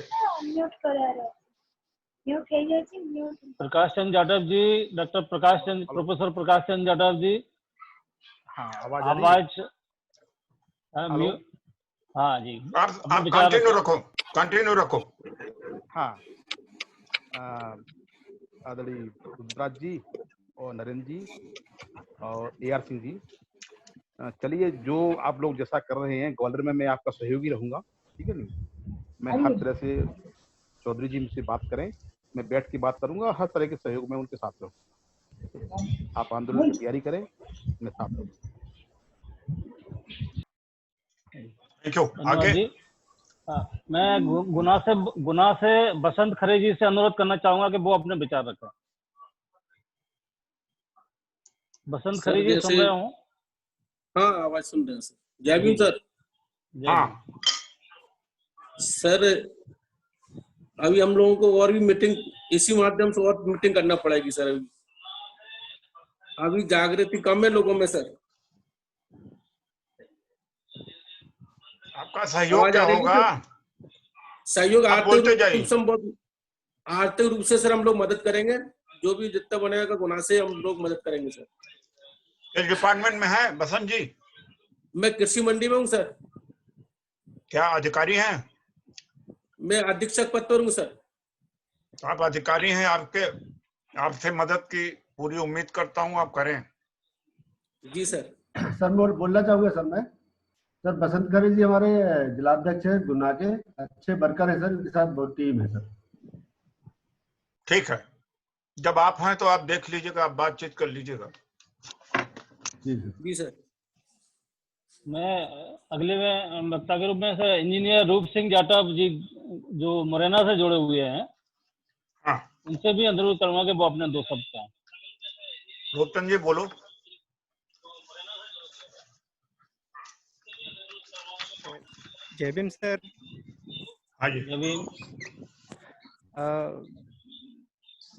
प्रकाश चंद जाटव जी, डॉक्टर प्रकाश चंद, प्रोफेसर प्रकाश चंद जाटव जी। हाँ, आवाज हाँ जी, आप कंटिन्यू रखो। हाँ, आदरणीय रुद्राज जी और नरेंद्र जी और AR सिंह जी, चलिए जो आप लोग जैसा कर रहे हैं, ग्वालियर में मैं आपका सहयोगी रहूंगा, ठीक है नहीं। मैं हर तरह से चौधरी जी मुझसे बात करें, मैं बैठ के बात करूंगा, हर तरह के सहयोग में उनके साथ रहूंगा। आप आंदोलन की तैयारी करें, मैं साथ रहूंगा। Thank you. आगे जी। मैं गुना से बसंत खरे जी से अनुरोध करना चाहूंगा कि वो अपने विचार रखें। बसंत खरे जी सुन रहे हो? हाँ, आवाज सुन रहे हैं सर। जय भीम सर। हाँ सर, अभी हम लोगों को और भी मीटिंग इसी माध्यम से और मीटिंग करना पड़ेगी सर। अभी जागृति कम है लोगों में सर। आपका सहयोग क्या होगा? सहयोग आर्थिक रूप से सर हम लोग मदद करेंगे, जो भी जितना बनेगा गुना से हम लोग मदद करेंगे सर। इस डिपार्टमेंट में है बसंत जी? मैं कृषि मंडी में हूँ सर। क्या अधिकारी हैं? मैं अधीक्षक पद पर हूँ सर। आप अधिकारी हैं, आपसे मदद की पूरी उम्मीद करता हूँ आप करें। जी सर। सर मैं बोलना चाहूंगा सर बसंत खरे जी हमारे जिलाध्यक्ष है गुना के, अच्छे वर्कर है सर, इनके साथ बहुत टीम है सर। ठीक है, जब आप हैं तो आप देख लीजिएगा, आप बातचीत कर लीजिएगा। जी सर। मैं अगले में वक्ता के रूप में सर इंजीनियर रूप सिंह जाटव जी जो मुरैना से जुड़े हुए हैं, हाँ उनसे भी अनुरोध करूंगा कि वो अपने 2 शब्द कहें। रूपचंद जी बोलो। जय भीम सर। हाँ जी। जय भीम।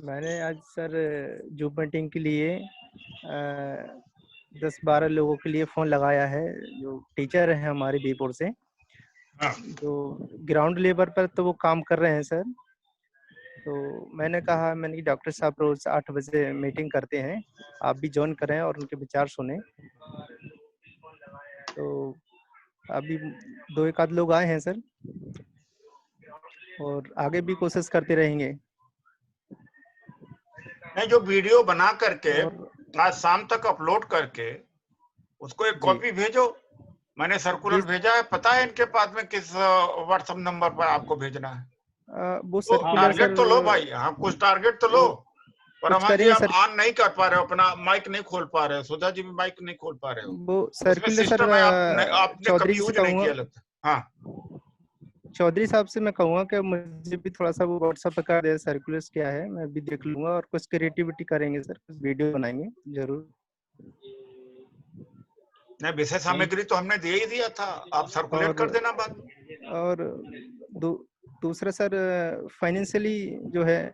मैंने आज सर जूम मीटिंग के लिए 10-12 लोगों के लिए फ़ोन लगाया है जो टीचर हैं हमारे बीपुर से। हाँ। जो ग्राउंड लेवल पर तो वो काम कर रहे हैं सर। तो मैंने कहा मैंने कि डॉक्टर साहब रोज 8 बजे मीटिंग करते हैं, आप भी ज्वाइन करें और उनके विचार सुने। तो अभी 2-1 आध लोग आए हैं सर और आगे भी कोशिश करते रहेंगे। नहीं, जो वीडियो बना करके और आज शाम तक अपलोड करके उसको एक जी। कॉपी भेजो। मैंने सर्कुलर जी। भेजा है, पता है इनके पास में किस व्हाट्सएप नंबर पर आपको भेजना है। वो तो सर्कुलर टारगेट सर तो लो भाई, हाँ कुछ टारगेट तो लो। कुछ परमान जी करेंगे आप सर। ऑन नहीं कर पा रहे हो, अपना माइक नहीं खोल पा रहे हो, सुधा जी भी माइक नहीं खोल पा रहे हो। वो उसमें सर्कुलर सर सिस्टम है, आपने चौधरी कभी जी से यूज नहीं कहूँगा, किया लगता। हाँ चौधरी साहब से मैं कहूँगा कि मुझे भी थोड़ा सा वो व्हाट्सएप पे कर दे सर्कुलर्स क्या है, मैं भी देख लूंगा और कुछ क्रिएटिविटी करेंगे सर, कुछ वीडियो बनाएंगे जरूर। नहीं, विषय सामग्री तो हमने दे ही दिया था, आप सर्कुलेट कर देना बाद में। और दूसरा सर फाइनेंशियली जो है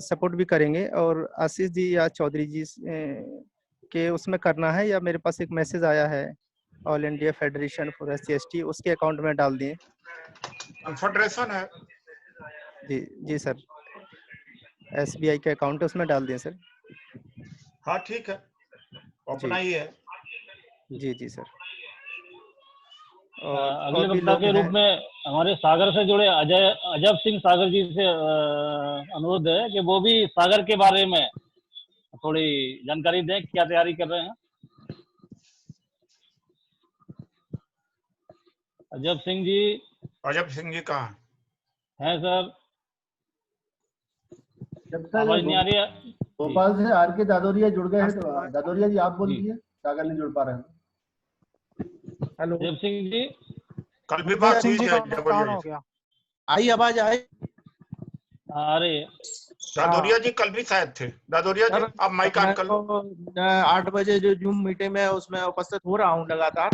सपोर्ट भी करेंगे। और आशीष जी या चौधरी जी के उसमें करना है या मेरे पास एक मैसेज आया है all India federation for SC/ST, उसके अकाउंट में डाल दिए। फेडरेशन है जी जी सर, SBI के अकाउंट है उसमें डाल दिए सर। हाँ ठीक है, अपना ही है। जी जी सर। अगले और भी वक्ता लोग के रूप हैं। में हमारे सागर से जुड़े अजब सिंह सागर जी से अनुरोध है कि वो भी सागर के बारे में थोड़ी जानकारी दें, क्या तैयारी कर रहे हैं। अजब सिंह जी। अजब सिंह जी कहाँ हैं सर? जब तक आवाज नहीं आ रही है। भोपाल से RK दादोरिया जुड़ गए हैं, तो दादोरिया जी आप बोल दीजिए, सागर नहीं जुड़ पा रहे हैं। हेलो अजब सिंह जी, कल भी बात हुई थी कौन हो गया? आई आवाज आई? आ रही है। दादोरिया जी कल भी शायद थे। दादोरिया जी आप माइक ऑन कर लो। 8 बजे जो जूम मीटिंग में उसमें उपस्थित हो रहा हूँ लगातार,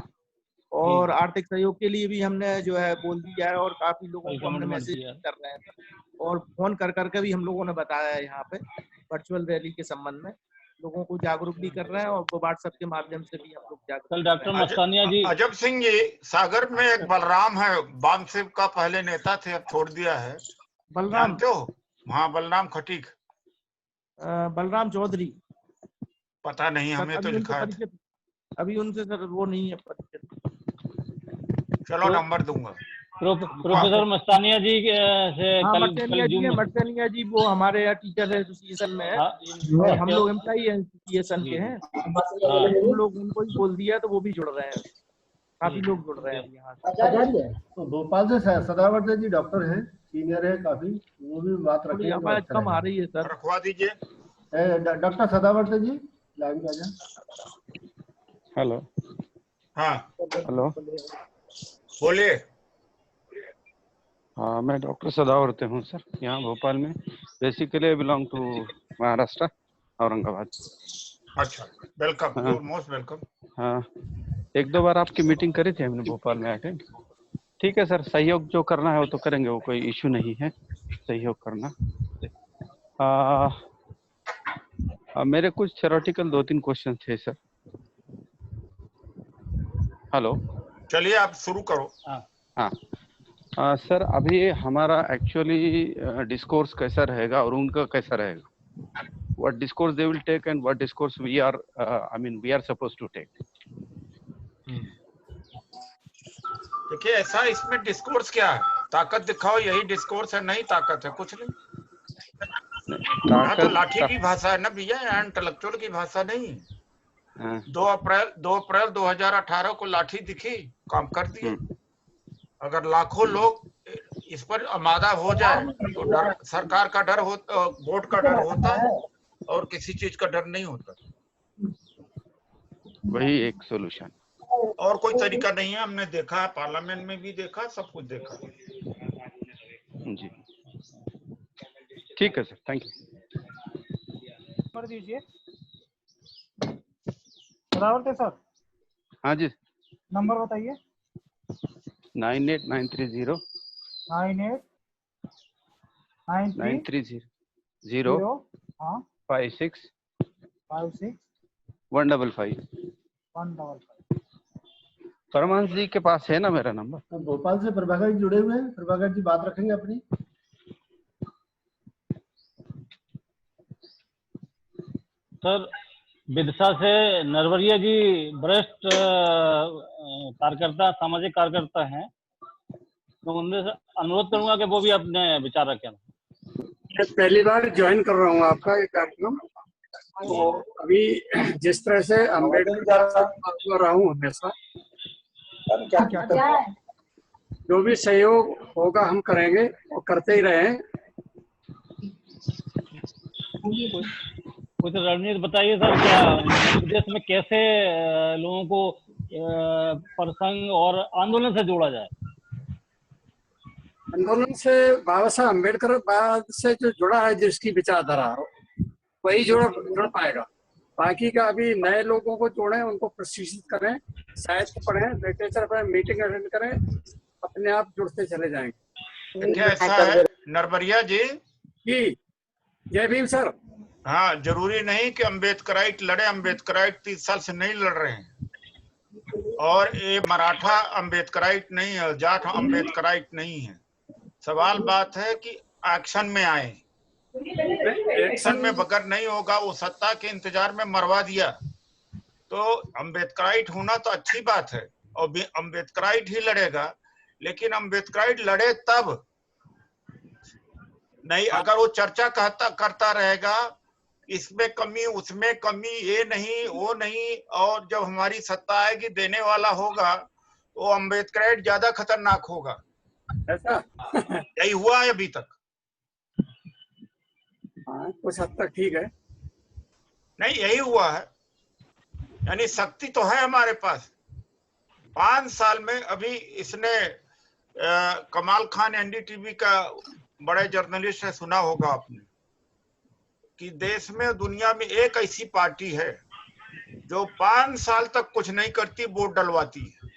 और आर्थिक सहयोग के लिए भी हमने जो है बोल दिया है और काफी लोगों को हमने मैसेज कर रहे हैं और फोन कर करके भी हम लोगों ने बताया है यहाँ पे वर्चुअल रैली के संबंध में लोगों को जागरूक भी कर रहे हैं और व्हाट्सएप के माध्यम से भी हम लोग जागरूक। कल डॉक्टर मस्तानिया जी। अजब सिंह जी, सागर में एक बलराम है, बामसेव का पहले नेता थे, अब छोड़ दिया है। बलराम, जानते हो? हाँ बलराम खटीक। बलराम चौधरी पता नहीं, हमें तो लिखा है। अभी उनसे सर वो नहीं है परिचित। चलो नंबर दूंगा। प्रोफेसर मस्तानिया जी से मस्तानिया जी वो हमारे यहाँ टीचर एसोसिएशन में है और हम लोग एम्प्लॉई एसोसिएशन के हैं, हम लोग उनको ही बोल दिया तो वो भी जुड़ रहे हैं, काफी लोग जुड़ रहे हैं यहाँ से। तो भोपाल से सदावर्त जी डॉक्टर हैं, सीनियर है काफी, वो भी बात रखिए। आवाज कम आ रही है सर, रखवा दीजिए। डॉक्टर सदावर्त जी लाइन पे आ जाए। हेलो। हाँ हेलो, बोलिए। हाँ मैं डॉक्टर सदावर्ते हूँ सर, यहाँ भोपाल में। Basically belong to Maharashtra, Aurangabad. अच्छा, वेलकम, यू मोस्ट वेलकम। हाँ, 1-2 बार आपकी मीटिंग करी थी हमने भोपाल में अटेंड। ठीक है सर, सहयोग जो करना है वो तो करेंगे, वो कोई इशू नहीं है सहयोग करना। मेरे कुछ थ्योरेटिकल 2-3 क्वेश्चन थे सर। हेलो, चलिए आप शुरू करो। हाँ सर, अभी हमारा एक्चुअली डिस्कोर्स कैसा रहेगा और उनका कैसा रहेगा? What discourse they will take and what discourse we are, we are supposed to take. देखिए ऐसा, इसमें डिस्कोर्स क्या है? ताकत दिखाओ, यही डिस्कोर्स है। नहीं ताकत है, कुछ नहीं। यहाँ तो लाठी की भाषा है ना भैया, इंटेलेक्चुअल की भाषा नहीं। 2 अप्रैल 2018 को लाठी दिखी, काम कर दिया। अगर लाखों लोग इस पर आमादा हो जाए तो डर, सरकार का डर हो, वोट का डर होता है और किसी चीज का डर नहीं होता। वही एक सोल्यूशन, और कोई तरीका नहीं है। हमने देखा है, पार्लियामेंट में भी देखा, सब कुछ देखा। जी ठीक है सर, थैंक यू। कर दीजिए बराबर थे सर। हाँ जी, नंबर बताइए। 98930 930 हाँ 56 56 155। 155। परमांश जी के पास है ना मेरा नंबर? तो भोपाल से प्रभाकर जी जुड़े हुए हैं, प्रभाकर जी बात रखेंगे अपनी। सर विदिशा से नरवरिया जी वरिष्ठ कार्यकर्ता, सामाजिक कार्यकर्ता हैं, तो उनसे अनुरोध करूंगा कि वो भी अपने विचार रखें। पहली बार ज्वाइन कर रहा हूँ आपका ये कार्यक्रम। तो अभी जिस तरह से अम्बेडकर रहा हूँ हमेशा, जो भी सहयोग होगा हम करेंगे और करते ही रहे। कुछ रणनीति बताइए सर, क्या मध्य प्रदेश में कैसे लोगों को प्रसंग और आंदोलन से जोड़ा जाए? आंदोलन से बाबा साहब अम्बेडकर बाद से जो जुड़ा है, जिसकी विचारधारा वही जुड़ पाएगा। बाकी का अभी नए लोगों को जोड़ें, उनको प्रशिक्षित करें, साहित्य पढ़ें, लिटरेचर पढ़ें, मीटिंग अटेंड करें, अपने आप जुड़ते चले जाएंगे। ऐसा है नरवरिया जी। जय भीम सर। हाँ, जरूरी नहीं कि अम्बेडकराइट लड़े। अम्बेडकराइट 30 साल से नहीं लड़ रहे हैं, और ये मराठा अम्बेडकराइट नहीं है, जाट अम्बेडकराइट नहीं है। सवाल बात है कि एक्शन में आए। एक्शन में बगैर नहीं होगा, वो सत्ता के इंतजार में मरवा दिया। तो अम्बेडकराइट होना तो अच्छी बात है, और अम्बेडकराइट ही लड़ेगा, लेकिन अम्बेडकराइट लड़े तब नहीं। अगर वो चर्चा करता रहेगा, इसमें कमी, उसमें कमी, ये नहीं वो नहीं, और जब हमारी सत्ता आएगी, देने वाला होगा, वो अम्बेडकराइट ज्यादा खतरनाक होगा। ऐसा यही हुआ है अभी तक। हाँ, कुछ हद तक ठीक है। नहीं, यही हुआ है। यानी शक्ति तो है हमारे पास। 5 साल में अभी इसने कमाल खान एनडीटीवी का बड़े जर्नलिस्ट है, सुना होगा आपने, कि देश में दुनिया में एक ऐसी पार्टी है जो 5 साल तक कुछ नहीं करती, वोट डलवाती है।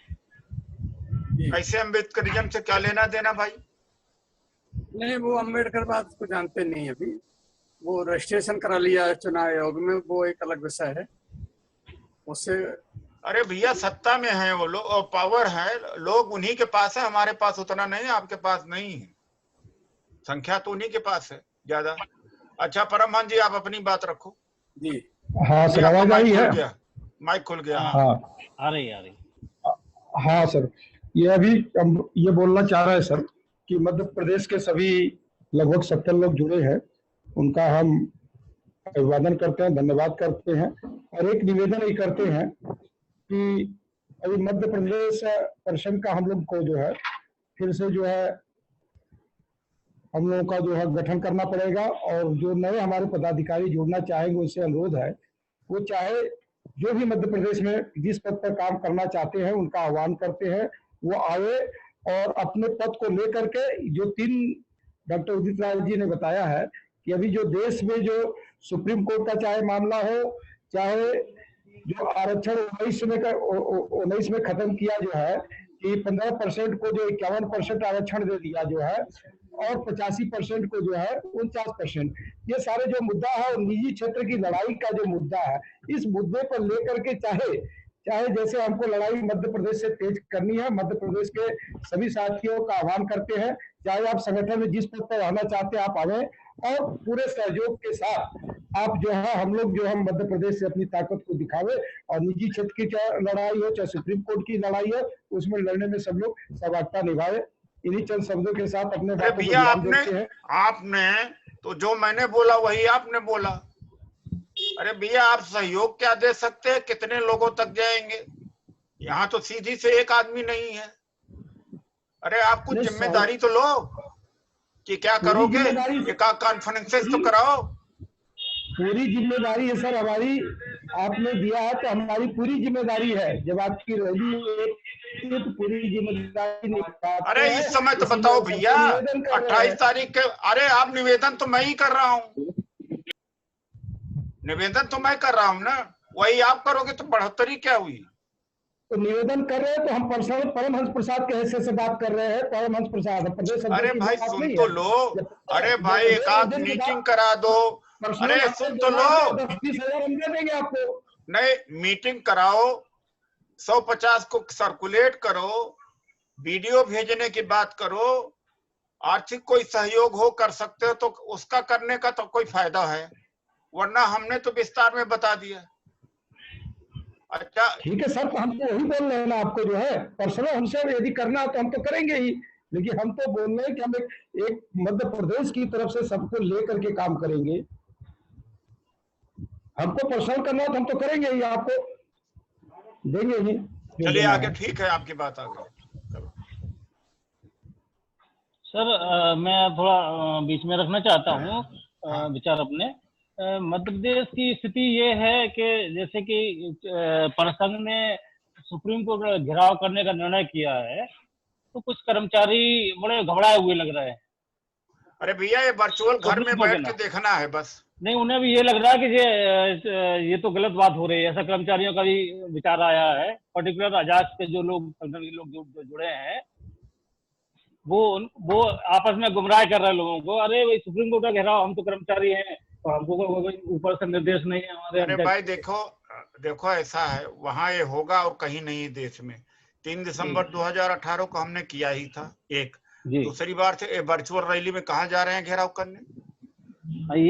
ऐसे अम्बेडकरिज्म से क्या लेना देना भाई? नहीं, वो अम्बेडकर बात को जानते नहीं। अभी वो रजिस्ट्रेशन करा लिया चुनाव आयोग में, वो एक अलग विषय है उससे। अरे भैया, सत्ता में है वो लोग और पावर है, लोग उन्हीं के पास है, हमारे पास उतना नहीं है, आपके पास नहीं है। संख्या तो उन्हीं के पास है ज्यादा। अच्छा परमहंस जी, आप अपनी बात रखो जी। हाँ सर, आवाज आई है? माइक खुल गया। हाँ आ रही आ रही। हाँ सर, ये अभी ये बोलना चाह रहा है सर कि मध्य प्रदेश के सभी लगभग 70 लोग जुड़े हैं, उनका हम अभिवादन करते हैं, धन्यवाद करते हैं। और एक निवेदन ही करते हैं कि अभी मध्य प्रदेश परिषद का हम लोग को जो है फिर से जो है हम लोगों का जो है गठन करना पड़ेगा। और जो नए हमारे पदाधिकारी जुड़ना चाहेंगे, उससे अनुरोध है, वो चाहे जो भी मध्य प्रदेश में जिस पद पर काम करना चाहते हैं, उनका आह्वान करते हैं, वो आए और अपने पद को लेकर के, जो 3 डॉक्टर उदित राय जी ने बताया है कि अभी जो देश में जो सुप्रीम कोर्ट का चाहे मामला हो, चाहे जो आरक्षण 19 में खत्म किया जो है कि 15% को जो 51% आरक्षण दे दिया जो है, और 85% को जो है 49%, ये सारे जो मुद्दा है और निजी क्षेत्र की लड़ाई का जो मुद्दा है, इस मुद्दे पर लेकर के चाहे जैसे हमको लड़ाई मध्य प्रदेश से तेज करनी है, मध्य प्रदेश के सभी साथियों का आह्वान करते हैं, चाहे आप संगठन में जिस पद पर रहना चाहते हैं आप आवे, और पूरे सहयोग के साथ आप जो है हम लोग जो हम मध्य प्रदेश से अपनी ताकत को दिखावे, और निजी क्षेत्र की चाहे लड़ाई हो, चाहे सुप्रीम कोर्ट की लड़ाई हो, उसमें लड़ने में सब लोग सहभागिता निभाए। इन्हीं चंद शब्दों के साथ अपने बातों को विराम देते हैं। आपने तो जो मैंने बोला वही आपने बोला। अरे भैया, आप सहयोग क्या दे सकते हैं? कितने लोगों तक जाएंगे? यहाँ तो सीधी से एक आदमी नहीं है। अरे आप कुछ जिम्मेदारी तो लो कि क्या करोगे, क्या कॉन्फ्रेंसेस तो कराओ। पूरी जिम्मेदारी है सर हमारी, आपने दिया है तो हमारी पूरी जिम्मेदारी है। जब आपकी रैली तो पूरी जिम्मेदारी नहीं। अरे इस समय तो बताओ भैया, 28 तारीख के। अरे आप निवेदन तो मैं ही कर रहा हूँ, निवेदन तो मैं कर रहा हूँ ना, वही आप करोगे तो बढ़ोतरी क्या हुई? तो निवेदन कर रहे हैं तो हम पर्सनल परमहंस प्रसाद के हैसियत से बात कर रहे हैं। परमहंस प्रसाद प्रदेश अरे अध्यक्ष की भाई बात सुन नहीं तो है। लो, अरे भाई एक आध मीटिंग करा दो, अरे सुन तो लो, 10-20 हजार हम दे देंगे आपको। नहीं मीटिंग कराओ, 150 को सर्कुलेट करो, वीडियो भेजने की बात करो, आर्थिक कोई सहयोग हो कर सकते हो तो उसका करने का तो कोई फायदा है, वरना हमने तो विस्तार में बता दिया। अच्छा ठीक है सर, तो हम तो वही बोल रहे हैं ना आपको, जो है पर्सनल हमसे यदि करना है तो हम तो करेंगे ही, लेकिन हम तो बोल रहे हैं कि हम एक मध्य प्रदेश की तरफ से सबको लेकर के काम करेंगे। हमको पर्सनल करना है तो हम तो करेंगे ही, आपको देंगे ही। चलिए आगे, ठीक है आपकी बात आगे। सर मैं थोड़ा बीच में रखना चाहता हूँ विचार अपने। मध्य प्रदेश की स्थिति ये है कि जैसे कि परिसंघ ने सुप्रीम कोर्ट घेराव करने का निर्णय किया है, तो कुछ कर्मचारी बड़े घबराए हुए लग रहे हैं। अरे भैया ये वर्चुअल घर में बैठ के देखना है बस। नहीं, उन्हें भी ये लग रहा है कि ये तो गलत बात हो रही है, ऐसा कर्मचारियों का भी विचार आया है। पर्टिकुलर अजाक्स के जो लोग जुड़े हैं वो आपस में गुमराह कर रहे हैं लोगों को। अरे भाई सुप्रीम कोर्ट का घेराव, हम तो कर्मचारी हैं और हमको ऊपर से निर्देश नहीं है हमारे। अरे भाई देखो ऐसा है, वहां ये होगा और कहीं नहीं देश में। 3 दिसंबर 2018 को हमने किया ही था एक। दूसरी बार से वर्चुअल रैली में कहा जा रहे हैं घेराव करने।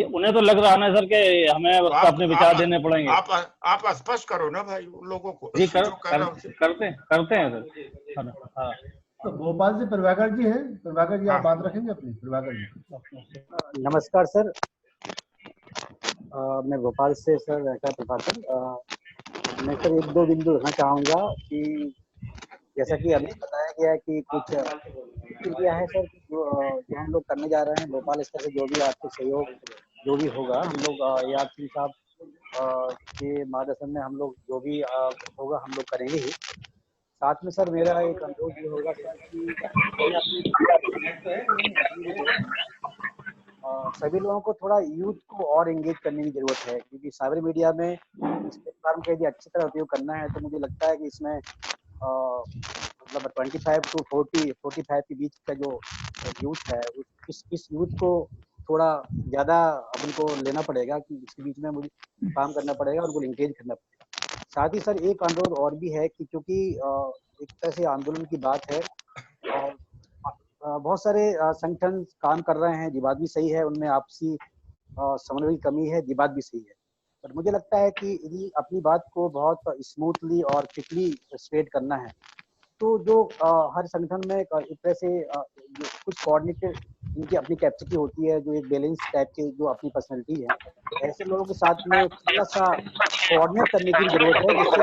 उन्हें तो लग रहा है ना सर कि हमें अपने विचार देने पड़ेंगे। आप स्पष्ट करो ना भाई उन लोगों को। जी करते हैं सर। हाँ तो भोपाल से प्रभाकर जी हैं। प्रभाकर जी आप बात रखेंगे अपनी? प्रभाकर जी नमस्कार सर। मैं भोपाल से सर रहता प्रभाकर। मैं सर 1-2 बिंदु रखना चाहूँगा कि जैसा कि अभी बताया गया है कि कुछ किया है सर, जो हम लोग करने जा रहे हैं भोपाल स्तर से जो भी आर्थिक सहयोग जो भी होगा, हम लोग AR सिंह साहब के मार्गदर्शन में हम लोग जो भी होगा हम लोग करेंगे ही। साथ में सर मेरा एक अनुरोध ये होगा सर कि सभी लोगों को थोड़ा यूथ को और एंगेज करने की जरूरत है, क्योंकि साइबर मीडिया में इस प्लेटफॉर्म का यदि अच्छी तरह उपयोग करना है तो मुझे लगता है कि इसमें मतलब 25 to 45 के बीच का जो यूथ है इस यूथ को थोड़ा ज़्यादा अपन को लेना पड़ेगा कि इसके बीच में मुझे काम करना पड़ेगा और उनको इंगेज करना पड़ेगा। साथ ही सर एक अनुरोध और भी है कि क्योंकि एक तरह से आंदोलन की बात है और बहुत सारे संगठन काम कर रहे हैं, ये बात भी सही है, उनमें आपसी समन्वय की कमी है, ये बात भी सही है। पर मुझे लगता है कि यदि अपनी बात को बहुत स्मूथली और क्विकली स्प्रेड करना है तो जो हर संगठन में एक तरह से कुछ कोऑर्डिनेटेड इनकी अपनी कैपेसिटी होती है, जो एक बैलेंस टाइप के जो अपनी पर्सनैलिटी है, ऐसे लोगों के साथ में थोड़ा सा कोऑर्डिनेट करने की जरूरत है जिससे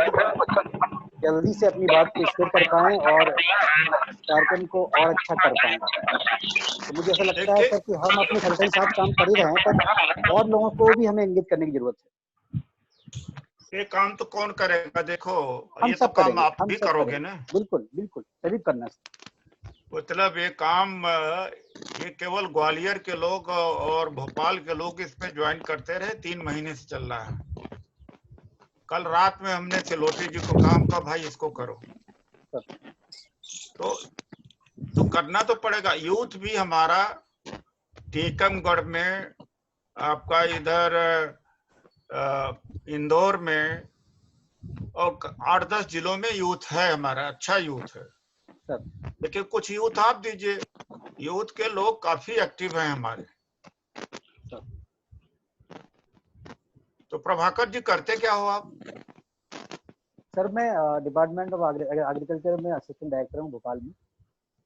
जल्दी से अपनी बात को स्प्रेड कर पाएं और कार्यक्रम को और अच्छा कर पाएं। तो मुझे ऐसा लगता है सर कि हम अपने संगठन के साथ काम कर ही रहे हैं, पर और लोगों को भी हमें एंगेज करने की जरूरत है। ये काम तो कौन करेगा? देखो ये तो काम आप भी करोगे ना। बिल्कुल बिल्कुल सभी करना। मतलब ये काम ये केवल ग्वालियर के लोग और भोपाल के लोग इसमें ज्वाइन करते रहे, 3 महीने से चल रहा है। कल रात में हमने सिलोटी जी को काम का भाई इसको करो, तो करना तो पड़ेगा। यूथ भी हमारा टीकमगढ़ में, आपका इधर इंदौर में और 8-10 जिलों में यूथ है हमारा, अच्छा यूथ है। लेकिन कुछ यूथ आप दीजिए, यूथ के लोग काफी एक्टिव हैं हमारे। तो प्रभाकर जी करते क्या हो आप? सर मैं डिपार्टमेंट ऑफ एग्रीकल्चर में असिस्टेंट डायरेक्टर हूँ भोपाल में।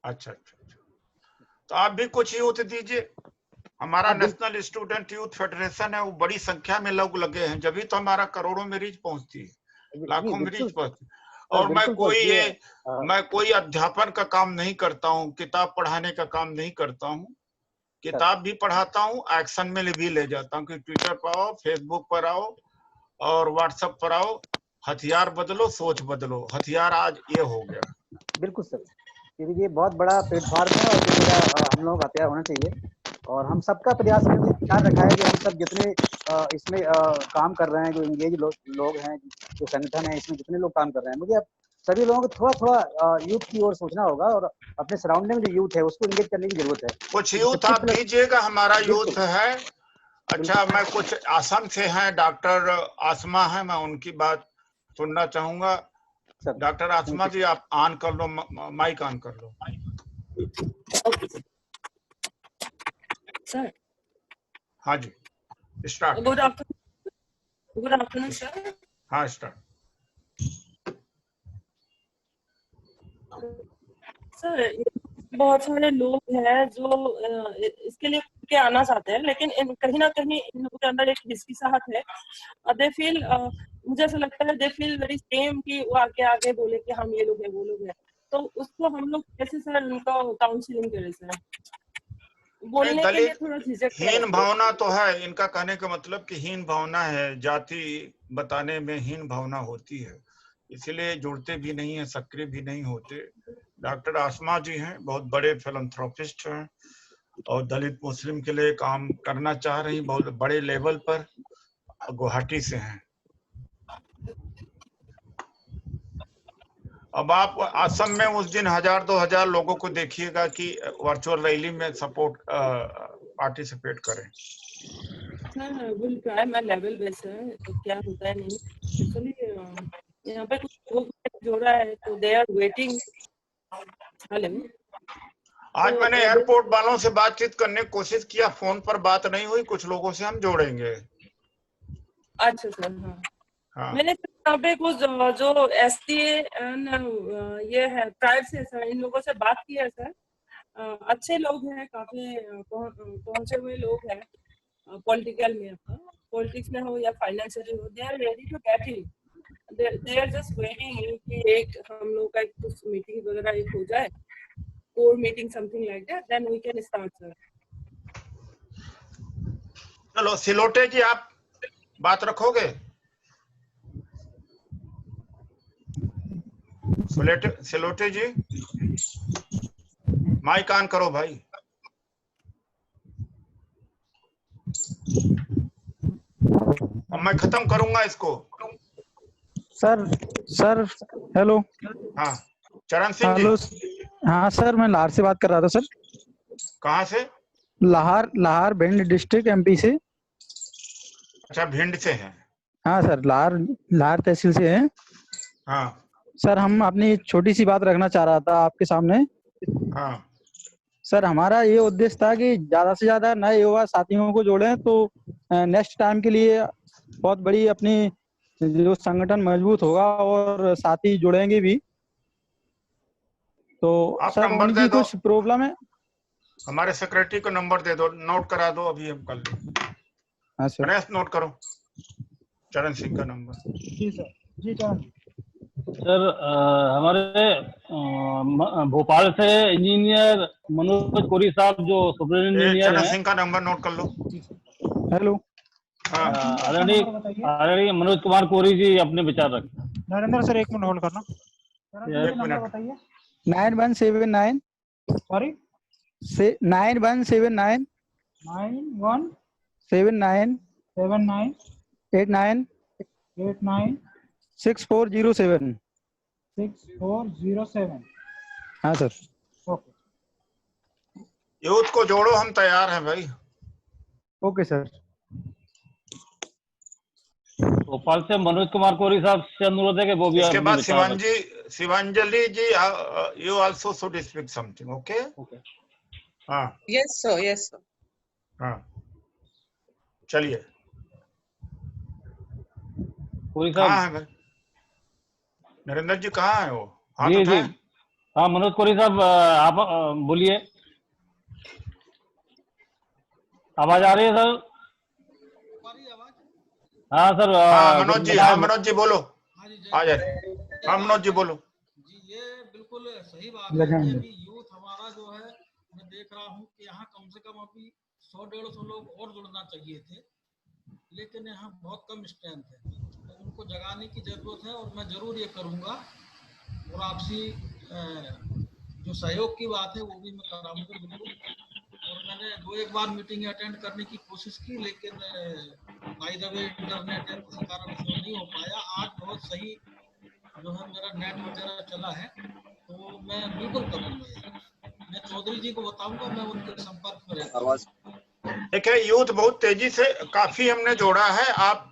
अच्छा, तो आप भी कुछ यूथ दीजिए। हमारा नेशनल स्टूडेंट यूथ फेडरेशन है, वो बड़ी संख्या में लोग लगे हैं, जब भी तो हमारा करोड़ों में रीच पहुंचती है, लाखों में रीच पहुंचती है। और मैं कोई अध्यापन का काम नहीं करता हूँ, किताब पढ़ाने का काम नहीं करता हूँ। किताब भी पढ़ाता हूँ, एक्शन में भी ले जाता हूँ कि ट्विटर पर आओ, फेसबुक पर आओ और व्हाट्सएप पर आओ, हथियार बदलो, सोच बदलो। हथियार आज ये हो गया। बिल्कुल सर, ये बहुत बड़ा प्लेटफॉर्म है और हम लोग हथियार होना चाहिए और हम सबका प्रयास ख्याल रखा है कि हम सब जितने इसमें काम कर रहे हैं, जो इंगेज लोग हैं, जो संगठन है, इसमें जितने लोग काम कर रहे हैं, मुझे सभी लोगों को थोड़ा थोड़ा यूथ की ओर सोचना होगा और अपने सराउंडिंग में जो यूथ है उसको इंगेज करने की जरूरत है। कुछ यूथ आप 50+ दीजिएगा, हमारा यूथ बिल्कुल है। अच्छा, मैं कुछ आसम से हैं, डॉक्टर आसमा है, मैं उनकी बात सुनना चाहूंगा। सर। डॉक्टर आसमा जी, आप ऑन कर लो, माइक ऑन कर लो। सर हाँ जी, स्टार्ट। Good afternoon sir. हाँ, स्टार्ट। सर बहुत सारे लोग हैं जो इसके लिए के आना चाहते हैं, लेकिन कहीं ना कहीं इन लोगों के अंदर एक हिचकिचाहट है। दे फील, मुझे ऐसा लगता है दे फील वेरी सेम कि वो आगे आगे बोले कि हम ये लोग हैं वो लोग हैं। तो उसको हम लोग कैसे सर उनका काउंसलिंग करें सर? बोलने के लिए थोड़ा झिझक है। हीन भावना तो है, इनका कहने का मतलब कि हीन भावना है, जाति बताने में हीन भावना होती है, इसीलिए जुड़ते भी नहीं है, सक्रिय भी नहीं होते। डॉक्टर आसमा जी हैं, बहुत बड़े फिलंथ्रोपिस्ट हैं और दलित मुस्लिम के लिए काम करना चाह रही, बहुत बड़े लेवल पर, गुवाहाटी से हैं। अब आप असम में उस दिन 1000-2000 लोगों को देखिएगा कि वर्चुअल रैली में सपोर्ट पार्टिसिपेट करें। सर विल ट्राई, मैं लेवल बेस है तो क्या होता है नहीं। एक्चुअली यहाँ पे कुछ लोग जोड़ा है तो दे आर वेटिंग। हेलो, आज मैंने एयरपोर्ट वालों से बातचीत करने की कोशिश किया, फोन पर बात नहीं हुई, कुछ लोगों से हम जोड़ेंगे। अच्छा सर। हाँ, हाँ। मैंने यहाँ पे कुछ जो एसटीए ये है ट्राइब से सर, इन लोगों से बात की है सर। अच्छे लोग हैं, काफी पहुंचे हुए लोग हैं पॉलिटिकल में, पॉलिटिक्स में हो या फाइनेंशियली हो, they are ready to get in. They are just waiting कि एक हम लोग का कुछ मीटिंग वगैरह एक हो जाए, core meeting something like that, then we can start sir. चलो सिलोटे जी, आप बात रखोगे? सिलोटे जी, माइक ऑन करो भाई। अब मैं खत्म करूंगा इसको। Sir hello. हाँ, चरण सिंह जी। हेलो। हाँ सर, मैं लाहौर से बात कर रहा था सर। कहाँ से? लाहौर भिंड डिस्ट्रिक्ट एमपी से। अच्छा, भिंड से हैं। हाँ सर, लाहौर तहसील से हैं। हाँ सर, हम अपनी छोटी सी बात रखना चाह रहा था आपके सामने। हाँ। सर, हमारा ये उद्देश्य था कि ज्यादा से ज्यादा नए युवा साथियों को जोड़ें, तो नेक्स्ट टाइम के लिए बहुत बड़ी अपनी जो संगठन मजबूत होगा और साथी जुड़ेंगे भी। तो आप सर नंबर दे उनकी दो, कुछ प्रॉब्लम है। हमारे सेक्रेटरी को नंबर दे दो, नोट करा दो, अभी हम कर लें। हाँ सर। गणेश नोट करो चरण सिंह का नंबर। जी सर। जी चरण सर, हमारे भोपाल से इंजीनियर मनोज कोरी साहब जो सुपर इंजीनियर चरण हैं। सिंह का नंबर नोट कर लो। हेलो। आदरणीय मनोज कुमार कोरी जी अपने विचार रखें। नरेंद्र सर, 1 मिनट होल्ड करना। एक मिनट बताइए। 9179 सॉरी 9179 9179 79 89 89 6407 6407। हाँ सर। ओके। यूथ को जोड़ो, हम तैयार हैं भाई। Okay sir. भोपाल से मनोज कुमार कोरी साहब से अनुरोध है कि वो भी इसके अपने बाद विचार रखें। Shivanjali ji, you also should speak something. Okay. हाँ। Yes sir, yes sir. हाँ, चलिए। कोरी कहाँ साहब। है भाई? नरेंद्र जी कहाँ है वो? हाथ जी उठाएं। हाँ, मनोज कोरी साहब आप बोलिए। आवाज आ रही है सर? हाँ सर। हाँ मनोज जी, हाँ मनोज जी बोलो। आ जाए। हाँ मनोज जी बोलो। ये बिल्कुल सही बात है कि अभी यूथ हमारा जो है, मैं देख रहा हूँ कि यहाँ कम से कम अभी 100-150 लोग और जुड़ना चाहिए थे, लेकिन यहाँ बहुत कम स्ट्रेंथ है, तो उनको जगाने की जरूरत है और मैं जरूर ये करूँगा। और आपसी जो सहयोग की बात है वो भी मैं कराऊंगा बिल्कुल। और मैंने 2-1 बार मीटिंग अटेंड करने की कोशिश की, लेकिन बाय द वे इंटरनेट है, किसी कारण से नहीं हो पाया। आज बहुत सही जो है मेरा नेट वगैरह चला है तो मैं बिल्कुल करूँगा। मैं चौधरी जी को बताऊंगा, मैं उनके संपर्क में रहता हूँ। देखिए यूथ बहुत तेजी से काफी हमने जोड़ा है। आप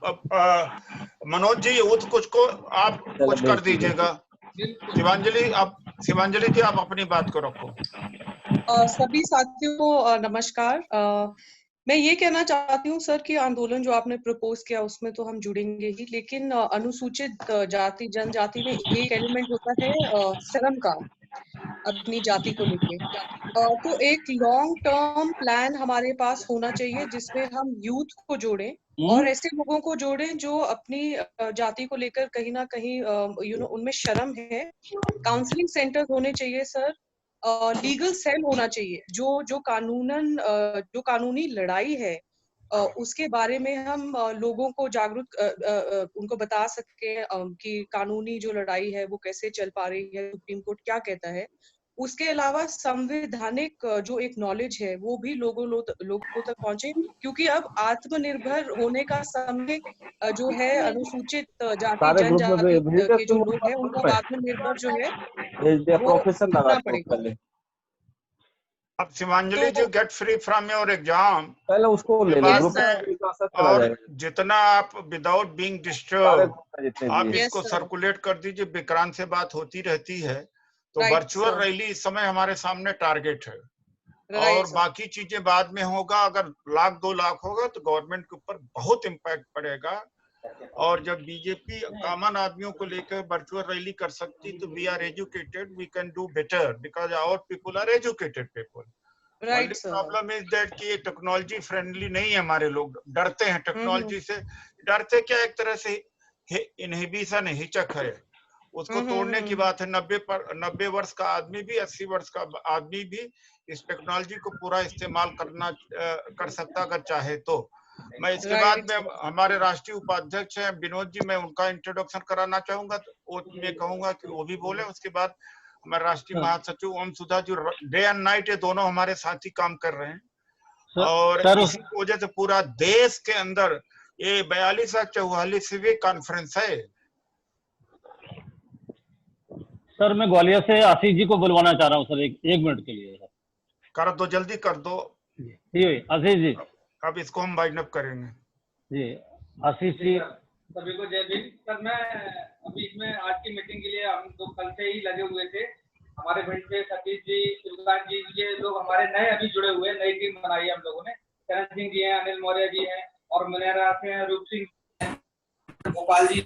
मनोज जी यूथ कुछ को आप कुछ कर दीजिएगा। शिवांजलि जी आप अपनी बात को रखो। सभी साथियों को नमस्कार। मैं ये कहना चाहती हूँ सर कि आंदोलन जो आपने प्रपोज किया उसमें तो हम जुड़ेंगे ही, लेकिन अनुसूचित जाति जनजाति में एक एलिमेंट होता है शर्म का, अपनी जाति को लेके। तो एक लॉन्ग टर्म प्लान हमारे पास होना चाहिए जिसमें हम यूथ को जोड़ें और ऐसे लोगों को जोड़ें जो अपनी जाति को लेकर कहीं ना कहीं उनमें शर्म है। काउंसलिंग सेंटर होने चाहिए सर, लीगल सेल होना चाहिए जो कानूनी लड़ाई है उसके बारे में हम लोगों को जागरूक उनको बता सके कि कानूनी जो लड़ाई है वो कैसे चल पा रही है, सुप्रीम कोर्ट क्या कहता है। उसके अलावा संवैधानिक जो एक नॉलेज है वो भी लोगों तक पहुंचे, क्योंकि अब आत्मनिर्भर होने का समय जो है अनुसूचित जाति जनजाति के जो लोग हैं उनको आत्मनिर्भर जो है वो होना पड़ेगा। अब Shivanjali ji get free from your exam पहले उसको ले लो ग्रुप में, और जितना आप विदाउट बीइंग डिस्टर्ब आप इसको सर्कुलेट कर दीजिए। विक्रांत से बात होती रहती है तो वर्चुअल रैली इस समय हमारे सामने टारगेट है और बाकी चीजें बाद में होगा। अगर 1 लाख 2 लाख होगा तो गवर्नमेंट के ऊपर बहुत इम्पैक्ट पड़ेगा। और जब बीजेपी कॉमन आदमियों को लेकर वर्चुअल रैली कर सकती तो we are educated, we can do better because our people are educated people. Problem is that कि ये टेक्नोलॉजी फ्रेंडली नहीं है। हमारे लोग डरते हैं टेक्नोलॉजी से। डरते क्या, एक तरह से इनहिबिशन है, हिचक है, उसको तोड़ने की बात है। 90 वर्ष का आदमी भी 80 वर्ष का आदमी भी इस टेक्नोलॉजी को पूरा इस्तेमाल कर सकता अगर चाहे तो। मैं इसके बाद में हमारे राष्ट्रीय उपाध्यक्ष हैं विनोद जी, मैं उनका इंट्रोडक्शन कराना चाहूंगा। तो मैं कहूंगा कि वो भी बोले। उसके बाद हमारे राष्ट्रीय महासचिव ओम Sudha ji, day and night ये दोनों हमारे साथ ही काम कर रहे हैं और इसी वजह से पूरा देश के अंदर ये 42 या 44वीं कॉन्फ्रेंस है। सर मैं ग्वालियर से आशीष जी को बुलवाना चाह रहा हूँ सर, एक मिनट के लिए। कर दो, जल्दी कर दो। जी आशीष जी, अब इसको हम वाइंड अप करेंगे। जी आशीष जी। सभी को जय भीम। सर मैं अभी इसमें आज की मीटिंग के लिए हम तो कल से ही लगे हुए थे। हमारे भिंड से सतीश जी, शिवकांत जी, ये लोग हमारे नए अभी जुड़े हुए, नई टीम बनाई है हम लोगों ने। करण सिंह जी हैं, अनिल मौर्य जी हैं और मनेरा से हैं रूप सिंह, गोपाल जी।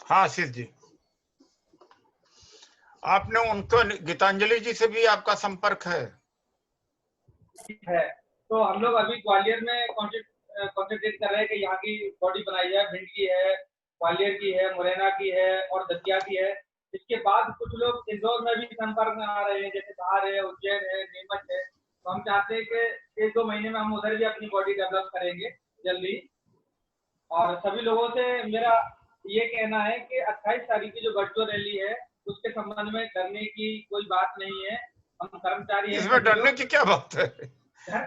हाँ आशीष जी, आपने उनको गीतांजलि जी से भी आपका संपर्क है? तो हम लोग अभी ग्वालियर में कॉन्सेंट्रेट कर रहे हैं कि यहाँ की बॉडी बनाई जाए। भिंड की है, ग्वालियर की है, मुरैना की है और दतिया की है। इसके बाद कुछ लोग इंदौर में भी संपर्क में आ रहे हैं, जैसे धार है, उज्जैन है, नीमच है। तो हम चाहते हैं कि 1-2 महीने में हम उधर भी अपनी बॉडी डेवलप करेंगे जल्दी। और सभी लोगों से मेरा ये कहना है कि 28 तारीख की जो वर्चुअल रैली है उसके संबंध में डरने की कोई बात नहीं है। हम कर्मचारी, इसमें डरने की क्या बात है?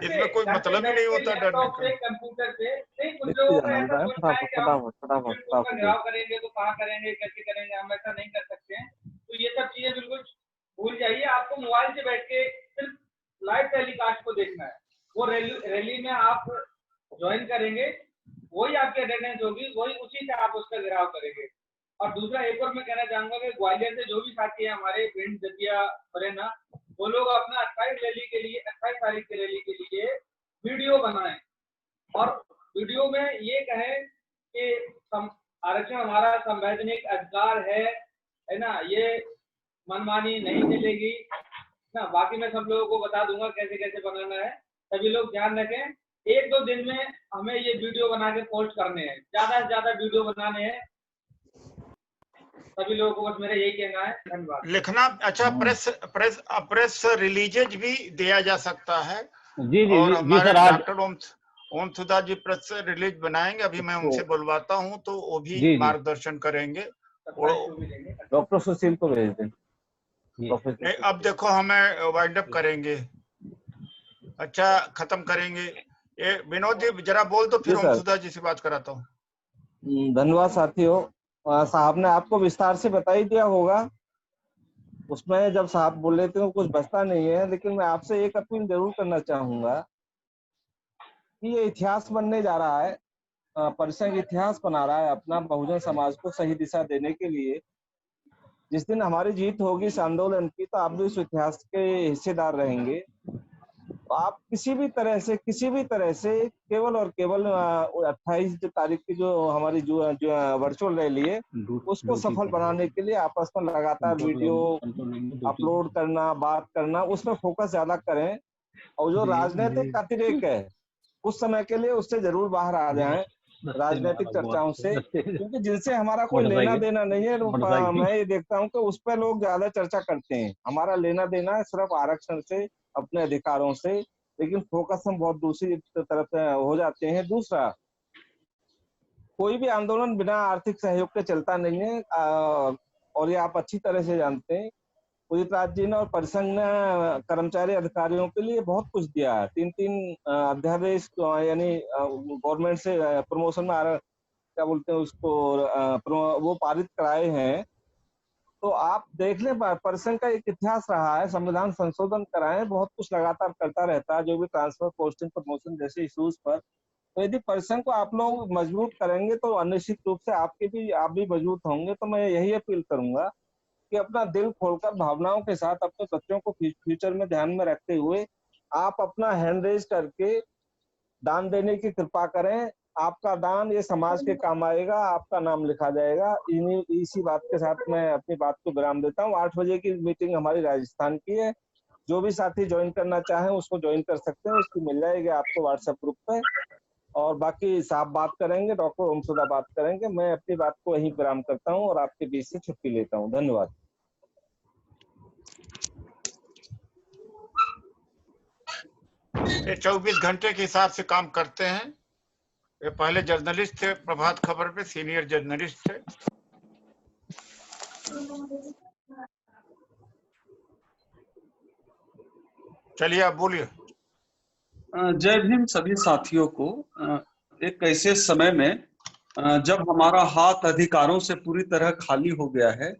इसमें कोई मतलब ही नहीं होता डरने का। कंप्यूटर पे नहीं, कुछ लोगों का ऐसा सोचना है कि हम घिराव करेंगे तो कहाँ करेंगे, कैसे करेंगे, हम ऐसा नहीं कर सकते हैं। तो ये सब चीजें बिल्कुल भूल जाइए। आपको मोबाइल से बैठ के सिर्फ लाइव टेलीकास्ट को देखना है। वो रैली में आप ज्वाइन करेंगे, वही आपकी अटेंडेंस होगी, वही उसी से आप उसका घिराव करेंगे। और दूसरा एक और मैं कहना चाहूंगा कि ग्वालियर से जो भी साथी है हमारे भिंड, दतिया, मुरैना, वो लोग अपना 28 तारीख की रैली के लिए वीडियो बनाएं और वीडियो में ये कहें कि आरक्षण हमारा संवैधानिक अधिकार है ना, ये मनमानी नहीं चलेगी ना। बाकी मैं सब लोगों को बता दूंगा कैसे कैसे बनाना है। सभी लोग ध्यान रखें, 1-2 दिन में हमें ये वीडियो बना के पोस्ट करने हैं, ज्यादा से ज्यादा वीडियो बनाने हैं। सभी लोगों को बस मेरा यही कहना है। धन्यवाद। लिखना अच्छा, प्रेस रिलीजेज भी दिया जा सकता है। जी जी और जी, हमारे सर डॉक्टर ओम सुधा जी प्रेस रिलीज बनाएंगे। अभी मैं उनसे बुलवाता हूं तो वो भी जी। मार्गदर्शन करेंगे। डॉक्टर सुशील को भेज दें। नहीं, अब देखो हमें वाइंड अप करेंगे। अच्छा खत्म करेंगे। ये विनोद जी जरा बोल दो, फिर ओम सुधा जी से बात कराता हूँ। धन्यवाद साथियों। साहब ने आपको विस्तार से बता ही दिया होगा। उसमें जब साहब बोल रहे थे तो कुछ बचता नहीं है, लेकिन मैं आपसे एक अपील जरूर करना चाहूंगा कि ये इतिहास बनने जा रहा है, परिसंघ इतिहास बना रहा है अपना बहुजन समाज को सही दिशा देने के लिए। जिस दिन हमारी जीत होगी इस आंदोलन की, तो आप भी उस इतिहास के हिस्सेदार रहेंगे। तो आप किसी भी तरह से केवल और केवल 28 तारीख की जो हमारी जो वर्चुअल रैली है उसको सफल बनाने के लिए आपस में लगातार वीडियो अपलोड करना, बात करना, उसमें फोकस ज्यादा करें। और जो राजनीतिक अतिरेक है उस समय के लिए उससे जरूर बाहर आ जाएं, राजनीतिक चर्चाओं से, क्योंकि जिनसे हमारा कोई लेना देना नहीं है। मैं ये देखता हूँ कि उस पर लोग ज्यादा चर्चा करते हैं। हमारा लेना देना है सिर्फ आरक्षण से, अपने अधिकारों से, लेकिन फोकस हम बहुत दूसरी तरफ हो जाते हैं। दूसरा, कोई भी आंदोलन बिना आर्थिक सहयोग के चलता नहीं है, और ये आप अच्छी तरह से जानते हैं। उदित राज जी ने और परिसंघ ने कर्मचारी अधिकारियों के लिए बहुत कुछ दिया है। 3 अध्यादेश यानी गवर्नमेंट से प्रमोशन में क्या बोलते हैं उसको, वो पारित कराए हैं। तो आप देख लें, परिसंघ का एक इतिहास रहा है, संविधान संशोधन कराए, बहुत कुछ लगातार करता रहता है, जो भी ट्रांसफर, पोस्टिंग, प्रमोशन जैसे इश्यूज पर। तो यदि परिसंघ को आप लोग मजबूत करेंगे तो निश्चित रूप से आप भी मजबूत होंगे। तो मैं यही अपील करूंगा कि अपना दिल खोलकर भावनाओं के साथ अपने बच्चों को फ्यूचर में ध्यान में रखते हुए आप अपना हैंड रेज करके दान देने की कृपा करें। आपका दान ये समाज के काम आएगा, आपका नाम लिखा जाएगा। इसी बात के साथ मैं अपनी बात को विराम देता हूँ। 8 बजे की मीटिंग हमारी राजस्थान की है। जो भी साथी ज्वाइन करना चाहें उसको ज्वाइन कर सकते हैं, उसकी मिल जाएगी आपको व्हाट्सएप ग्रुप पे। और बाकी साहब बात करेंगे, डॉक्टर ओमसुदा बात करेंगे। मैं अपनी बात को वहीं विराम करता हूँ और आपके बीच से छुट्टी लेता हूँ। धन्यवाद। ये 24 घंटे के हिसाब से काम करते हैं। ये पहले जर्नलिस्ट थे, प्रभात खबर पे सीनियर जर्नलिस्ट थे। चलिए आप बोलिए। जय भीम सभी साथियों को। एक ऐसे समय में जब हमारा हाथ अधिकारों से पूरी तरह खाली हो गया है,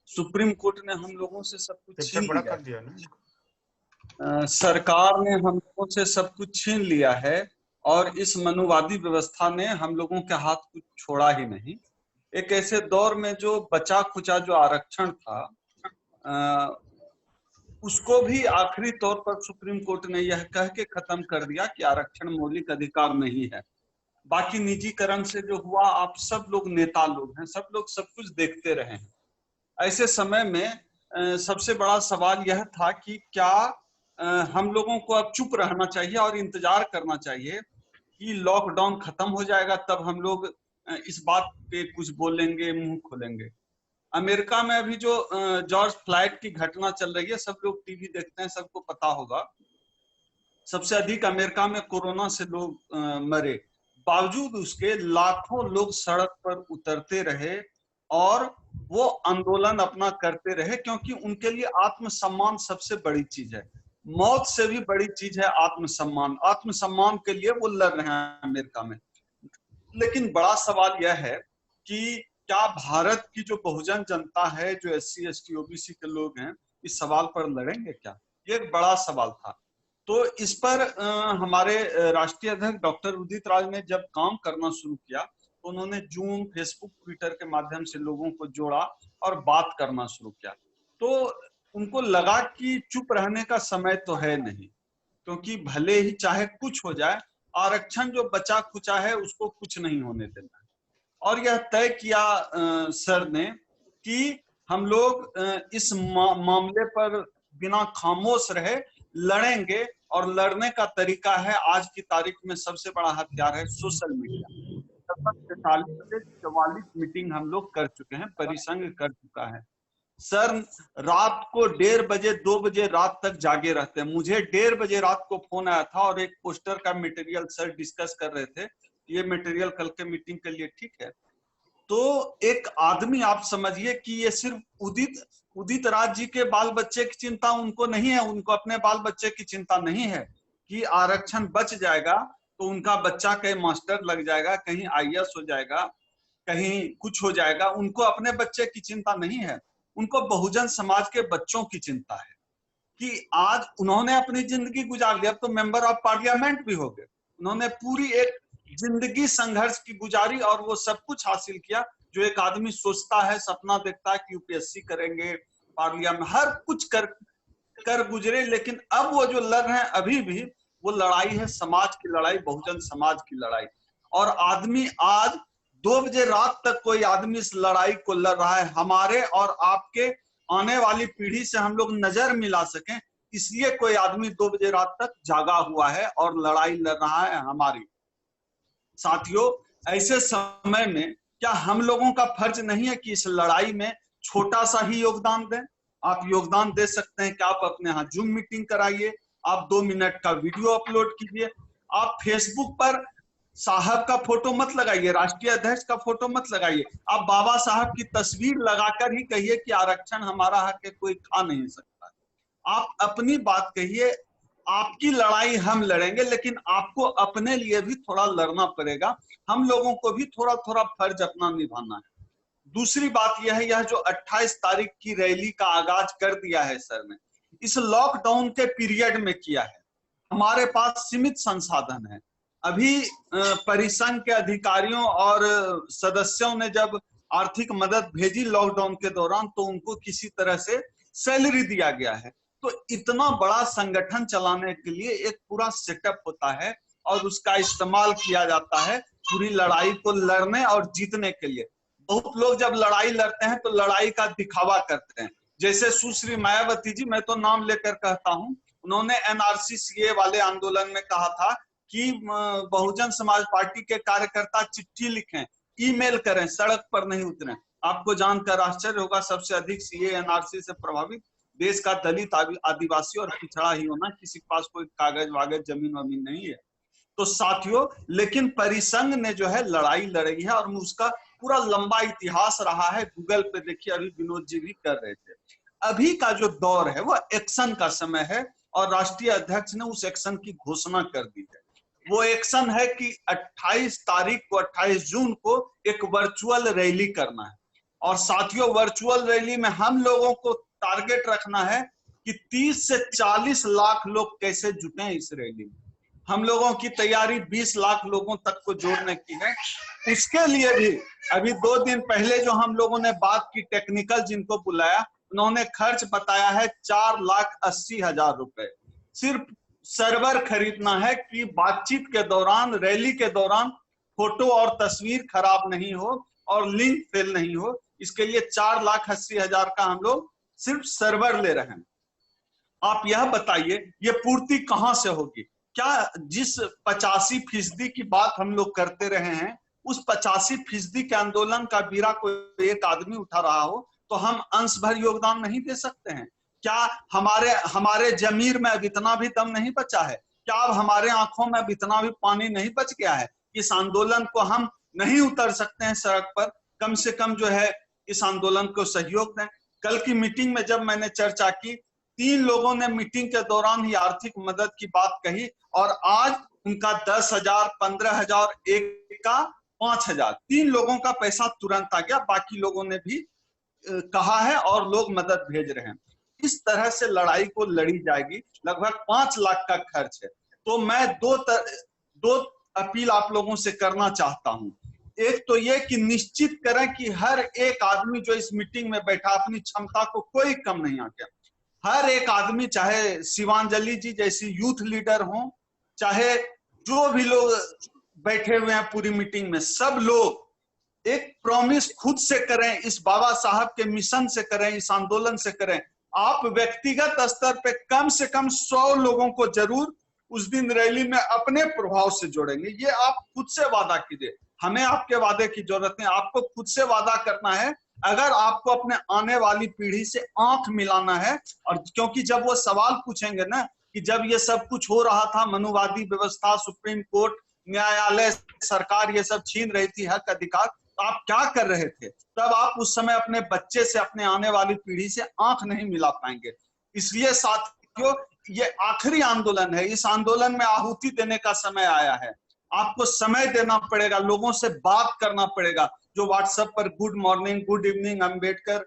सुप्रीम कोर्ट ने हम लोगों से सब कुछ छीन लिया कर दिया है, सरकार ने हम लोगों से सब कुछ छीन लिया है, और इस मनुवादी व्यवस्था ने हम लोगों के हाथ कुछ छोड़ा ही नहीं। एक ऐसे दौर में जो बचा खुचा जो आरक्षण था, उसको भी आखिरी तौर पर सुप्रीम कोर्ट ने यह कह के खत्म कर दिया कि आरक्षण मौलिक अधिकार नहीं है। बाकी निजीकरण से जो हुआ, आप सब लोग नेता लोग हैं, सब लोग सब कुछ देखते रहे हैं। ऐसे समय में सबसे बड़ा सवाल यह था कि क्या हम लोगों को अब चुप रहना चाहिए और इंतजार करना चाहिए कि लॉकडाउन खत्म हो जाएगा तब हम लोग इस बात पे कुछ बोलेंगे, मुंह खोलेंगे। अमेरिका में अभी जो जॉर्ज फ्लॉयड की घटना चल रही है, सब लोग टीवी देखते हैं, सबको पता होगा। सबसे अधिक अमेरिका में कोरोना से लोग मरे, बावजूद उसके लाखों लोग सड़क पर उतरते रहे और वो आंदोलन अपना करते रहे, क्योंकि उनके लिए आत्मसम्मान सबसे बड़ी चीज है। मौत से भी बड़ी चीज है आत्मसम्मान। आत्मसम्मान के लिए वो लड़ रहे हैं अमेरिका में। लेकिन बड़ा सवाल यह है कि क्या भारत की जो बहुजन जनता है, जो SC ST OBC के लोग हैं, इस सवाल पर लड़ेंगे क्या? ये एक बड़ा सवाल था। तो इस पर हमारे राष्ट्रीय अध्यक्ष डॉक्टर उदित राज ने जब काम करना शुरू किया तो उन्होंने जूम, फेसबुक, ट्विटर के माध्यम से लोगों को जोड़ा और बात करना शुरू किया। तो उनको लगा कि चुप रहने का समय तो है नहीं, क्योंकि भले ही चाहे कुछ हो जाए, आरक्षण जो बचा खुचा है उसको कुछ नहीं होने देना है। और यह तय किया सर ने कि हम लोग इस मामले पर बिना खामोश रहे, लड़ेंगे। और लड़ने का तरीका है, आज की तारीख में सबसे बड़ा हथियार है सोशल मीडिया। 43 से 44 मीटिंग हम लोग कर चुके हैं, परिसंघ कर चुका है। सर रात को 1:30 बजे 2 बजे रात तक जागे रहते हैं। मुझे 1:30 बजे रात को फोन आया था और एक पोस्टर का मटेरियल सर डिस्कस कर रहे थे, ये मटेरियल कल के मीटिंग के लिए ठीक है। तो एक आदमी, आप समझिए कि ये सिर्फ उदित राज जी के बाल बच्चे की चिंता उनको नहीं है, उनको अपने बाल बच्चे की चिंता नहीं है कि आरक्षण बच जाएगा तो उनका बच्चा कहीं मास्टर लग जाएगा, कहीं IAS हो जाएगा, कहीं कुछ हो जाएगा, उनको अपने बच्चे की चिंता नहीं है, उनको बहुजन समाज के बच्चों की चिंता है कि आज उन्होंने अपनी जिंदगी गुजार ली, अब तो मेंबर ऑफ पार्लियामेंट भी हो गए, उन्होंने पूरी एक जिंदगी संघर्ष की गुजारी और वो सब कुछ हासिल किया जो एक आदमी सोचता है, सपना देखता है कि यूपीएससी करेंगे, पार्लियामेंट, हर कुछ कर गुजरे। लेकिन अब वो जो लड़ रहे हैं अभी भी वो लड़ाई है समाज की लड़ाई, बहुजन समाज की लड़ाई। और आदमी आज 2 बजे रात तक कोई आदमी इस लड़ाई को लड़ रहा है। हमारे और आपके आने वाली पीढ़ी से हम लोग नजर मिला सकें, इसलिए कोई आदमी 2 बजे रात तक जागा हुआ है और लड़ाई लड़ रहा है हमारी। साथियों, ऐसे समय में क्या हम लोगों का फर्ज नहीं है कि इस लड़ाई में छोटा सा ही योगदान दें? आप योगदान दे सकते हैं कि आप अपने यहाँ जूम मीटिंग कराइए, आप 2 मिनट का वीडियो अपलोड कीजिए, आप फेसबुक पर साहब का फोटो मत लगाइए, राष्ट्रीय अध्यक्ष का फोटो मत लगाइए, आप बाबा साहब की तस्वीर लगाकर ही कहिए कि आरक्षण हमारा हक है, कोई खा नहीं सकता। आप अपनी बात कहिए, आपकी लड़ाई हम लड़ेंगे, लेकिन आपको अपने लिए भी थोड़ा लड़ना पड़ेगा। हम लोगों को भी थोड़ा थोड़ा फर्ज अपना निभाना है। दूसरी बात यह है, यह जो 28 तारीख की रैली का आगाज कर दिया है सर ने, इस लॉकडाउन के पीरियड में किया है। हमारे पास सीमित संसाधन है। अभी परिसंघ के अधिकारियों और सदस्यों ने जब आर्थिक मदद भेजी लॉकडाउन के दौरान, तो उनको किसी तरह से सैलरी दिया गया है। तो इतना बड़ा संगठन चलाने के लिए एक पूरा सेटअप होता है और उसका इस्तेमाल किया जाता है पूरी लड़ाई को लड़ने और जीतने के लिए। बहुत लोग जब लड़ाई लड़ते हैं तो लड़ाई का दिखावा करते हैं। जैसे सुश्री मायावती जी, मैं तो नाम लेकर कहता हूं, उन्होंने एनआरसी सीए वाले आंदोलन में कहा था कि बहुजन समाज पार्टी के कार्यकर्ता चिट्ठी लिखें, ईमेल करें, सड़क पर नहीं उतरें। आपको जानकर आश्चर्य होगा, सबसे अधिक सीए एनआरसी से प्रभावित देश का दलित, आदिवासी और पिछड़ा ही होना, किसी के पास कोई कागज वागज जमीन वमीन नहीं है। तो साथियों, लेकिन परिसंघ ने जो है लड़ाई लड़ी है और उसका पूरा लंबा इतिहास रहा है। गूगल पे देखिए, अभी विनोद जी भी कर रहे थे। अभी का जो दौर है वो एक्शन का समय है और राष्ट्रीय अध्यक्ष ने उस एक्शन की घोषणा कर दी है। वो एक्शन है कि 28 तारीख को, 28 जून को एक वर्चुअल रैली करना है। और साथियों, वर्चुअल रैली में हम लोगों को टारगेट रखना है कि 30 से 40 लाख लोग कैसे जुटे इस रैली में। हम लोगों की तैयारी 20 लाख लोगों तक को जोड़ने की है। उसके लिए भी अभी 2 दिन पहले जो हम लोगों ने बात की, टेक्निकल जिनको बुलाया, उन्होंने खर्च बताया है 4,80,000 रुपए। सिर्फ सर्वर खरीदना है कि बातचीत के दौरान, रैली के दौरान फोटो और तस्वीर खराब नहीं हो और लिंक फेल नहीं हो। इसके लिए 4,80,000 का हम लोग सिर्फ सर्वर ले रहे हैं। आप यह बताइए, ये पूर्ति कहां से होगी? क्या जिस 85% की बात हम लोग करते रहे हैं, उस 85% के आंदोलन का बीड़ा कोई एक आदमी उठा रहा हो तो हम अंश भर योगदान नहीं दे सकते हैं? क्या हमारे जमीर में अब इतना भी दम नहीं बचा है? क्या अब हमारे आंखों में अब इतना भी पानी नहीं बच गया है? इस आंदोलन को हम नहीं उतर सकते हैं सड़क पर? कम से कम जो है इस आंदोलन को सहयोग दें। कल की मीटिंग में जब मैंने चर्चा की, 3 लोगों ने मीटिंग के दौरान ही आर्थिक मदद की बात कही और आज उनका 10,000, 15,000, एक का 5,000, 3 लोगों का पैसा तुरंत आ गया। बाकी लोगों ने भी कहा है और लोग मदद भेज रहे हैं। इस तरह से लड़ाई को लड़ी जाएगी। लगभग 5 लाख का खर्च है। तो मैं दो अपील आप लोगों से करना चाहता हूं। एक तो ये कि निश्चित करें कि हर एक आदमी जो इस मीटिंग में बैठा, अपनी क्षमता को कोई कम नहीं आके, हर एक आदमी, चाहे शिवांजलि जी जैसी यूथ लीडर हो, चाहे जो भी लोग बैठे हुए हैं पूरी मीटिंग में, सब लोग एक प्रॉमिस खुद से करें, इस बाबा साहब के मिशन से करें, इस आंदोलन से करें। आप व्यक्तिगत स्तर पे कम से कम 100 लोगों को जरूर उस दिन रैली में अपने प्रभाव से जोड़ेंगे। ये आप खुद से वादा कीजिए। हमें आपके वादे की जरूरत नहीं, आपको खुद से वादा करना है। अगर आपको अपने आने वाली पीढ़ी से आंख मिलाना है, और क्योंकि जब वो सवाल पूछेंगे ना कि जब ये सब कुछ हो रहा था, मनुवादी व्यवस्था, सुप्रीम कोर्ट, न्यायालय, सरकार ये सब छीन रही थी हक अधिकार, तो आप क्या कर रहे थे? तब आप उस समय अपने बच्चे से, अपने आने वाली पीढ़ी से आंख नहीं मिला पाएंगे। इसलिए साथियों, ये आखिरी आंदोलन है। इस आंदोलन में आहुति देने का समय आया है। आपको समय देना पड़ेगा, लोगों से बात करना पड़ेगा। जो व्हाट्सएप पर good morning, good evening, Ambedkar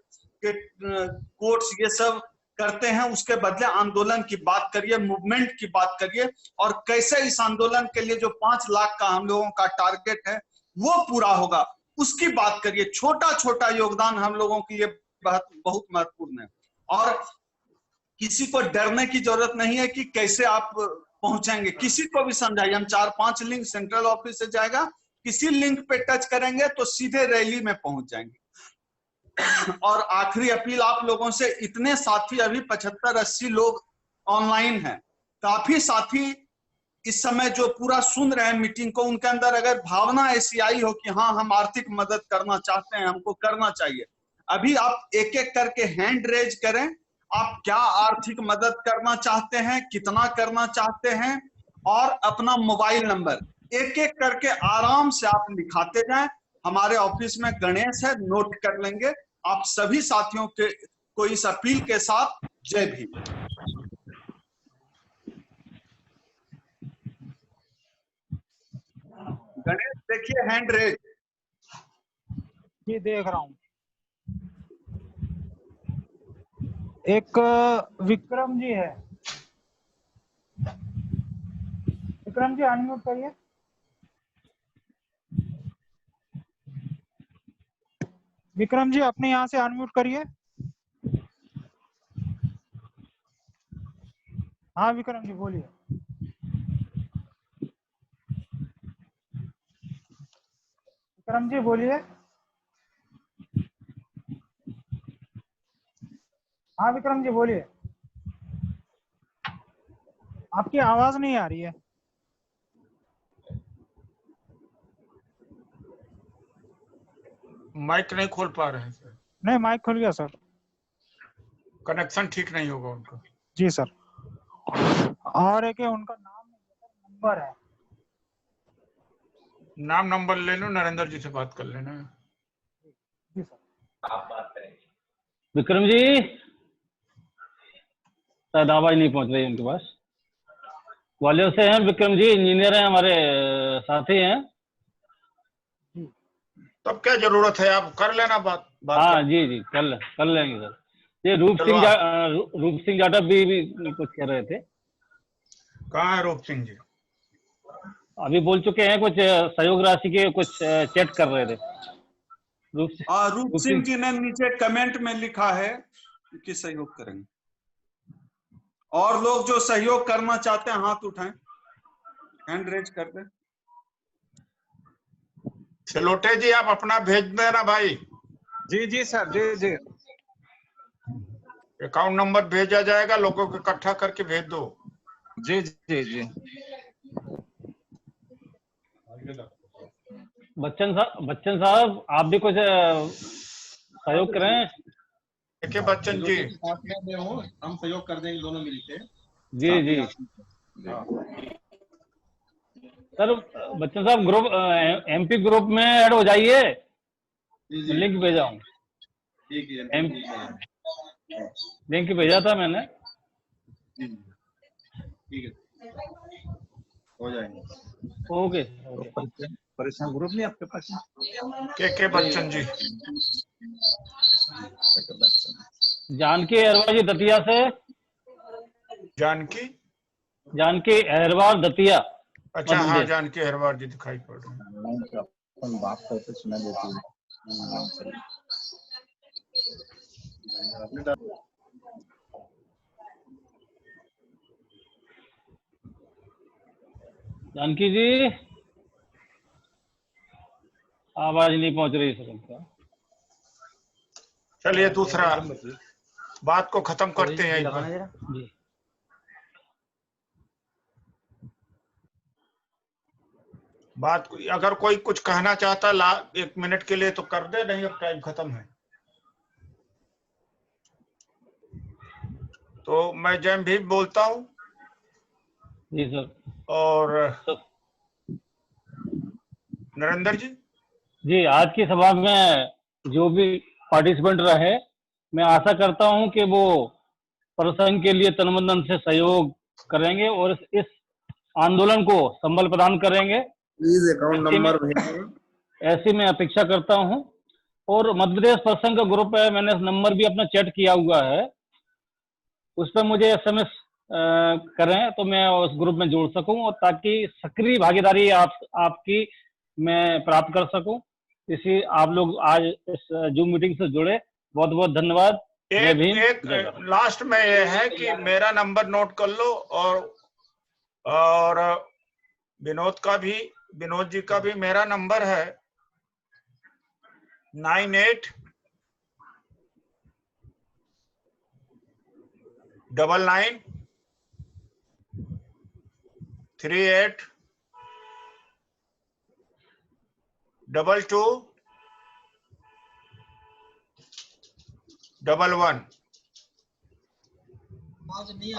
के कोट्स ये सब करते हैं, उसके बदले आंदोलन की बात करिए, मूवमेंट की बात करिए, और कैसे इस आंदोलन के लिए जो 5 लाख का हम लोगों का टारगेट है वो पूरा होगा, उसकी बात करिए। छोटा छोटा योगदान हम लोगों के लिए बहुत महत्वपूर्ण है। और किसी को डरने की जरूरत नहीं है कि कैसे आप पहुंचेंगे, किसी को भी समझाइए। हम 4-5 लिंक सेंट्रल ऑफिस से जाएगा, किसी लिंक पे टच करेंगे तो सीधे रैली में पहुंच जाएंगे। और आखिरी अपील आप लोगों से, इतने साथी अभी 75-80 लोग ऑनलाइन हैं, काफी साथी इस समय जो पूरा सुन रहे हैं मीटिंग को, उनके अंदर अगर भावना ऐसी आई हो कि हाँ हम आर्थिक मदद करना चाहते हैं, हमको करना चाहिए, अभी आप एक एक करके हैंड रेज करें। आप क्या आर्थिक मदद करना चाहते हैं, कितना करना चाहते हैं, और अपना मोबाइल नंबर एक एक करके आराम से आप लिखाते जाएं। हमारे ऑफिस में गणेश है, नोट कर लेंगे। आप सभी साथियों के को इस अपील के साथ जय भीम। गणेश देखिए हैंड रेज। जी देख रहा हूँ। एक विक्रम जी है। विक्रम जी अनम्यूट करिए। विक्रम जी अपने यहाँ से अनम्यूट करिए। हाँ विक्रम जी बोलिए। विक्रम जी बोलिए। हाँ विक्रम जी बोलिए। आपकी आवाज नहीं आ रही है। माइक नहीं खोल पा रहे हैं सर। नहीं माइक खुल गया सर। कनेक्शन ठीक नहीं होगा उनका। जी सर। और एक उनका नाम नंबर है। नाम नंबर ले लो, नरेंद्र जी से बात कर लेना। जी सर। आप बात करेंगे। विक्रम जी शायद आवाज नहीं पहुंच रही उनके पास। ग्वालियर से हैं विक्रम जी, इंजीनियर हैं, हमारे साथी हैं। तब क्या जरूरत है, आप कर लेना बात। हाँ जी जी कर लेंगे सर। ये रूप सिंह जाटव भी कुछ कह रहे थे। कहाँ है रूप सिंह जी? अभी बोल चुके हैं, कुछ सहयोग राशि के कुछ चैट कर रहे थे। रूप सिंह जी ने नीचे कमेंट में लिखा है कि सहयोग करेंगे। और लोग जो सहयोग करना चाहते हैं हाथ उठाएं, हैंड रेज कर दें। सिलोटे जी आप अपना भेज देना भाई। जी जी सर, जी जी। अकाउंट नंबर भेजा जाएगा, लोगों को इकट्ठा करके भेज दो। जी जी जी। बच्चन साहब आप भी कुछ सहयोग करें। देखिए बच्चन जी, हम सहयोग कर देंगे दोनों मिलके। जी जी सर। बच्चन साहब ग्रुप एमपी ग्रुप में ऐड हो जाइए। लिंक भेजा हूँ। ठीक है, लिंक भेजा था मैंने। ठीक है, हो जाएंगे। ओके। परेशान ग्रुप नहीं आपके पास? के बच्चन जी। जानकी अहरवार जी दतिया से। जानकी अहरवार दतिया। अच्छा हाँ, जानकी अहरवार जी दिखाई पड़ रहे हैं। बात करते सुना देती है। जानकी जी आवाज नहीं पहुंच रही सर। चलिए दूसरा बात को खत्म करते हैं। जी बात अगर कोई कुछ कहना चाहता 1 मिनट के लिए तो कर दे, नहीं अब टाइम खत्म है। तो मैं जय भीम बोलता हूँ। जी सर। और नरेंद्र जी। जी आज की सभा में जो भी पार्टिसिपेंट रहे, मैं आशा करता हूं कि वो प्रसंग के लिए तन मन से सहयोग करेंगे और इस आंदोलन को संबल प्रदान करेंगे। प्लीज अकाउंट नंबर भेजें। ऐसी मैं अपेक्षा करता हूं। और मध्य प्रदेश प्रसंग का ग्रुप है, मैंने नंबर भी अपना चेट किया हुआ है, उस पर मुझे SMS करें तो मैं उस ग्रुप में जोड़ सकूं, और ताकि सक्रिय भागीदारी आपकी मैं प्राप्त कर सकूं। इसी आप लोग आज इस जूम मीटिंग से जुड़े, बहुत बहुत धन्यवाद। जय भीम। एक लास्ट में ये है कि मेरा नंबर नोट कर लो, और विनोद जी का भी मेरा नंबर है 98382222।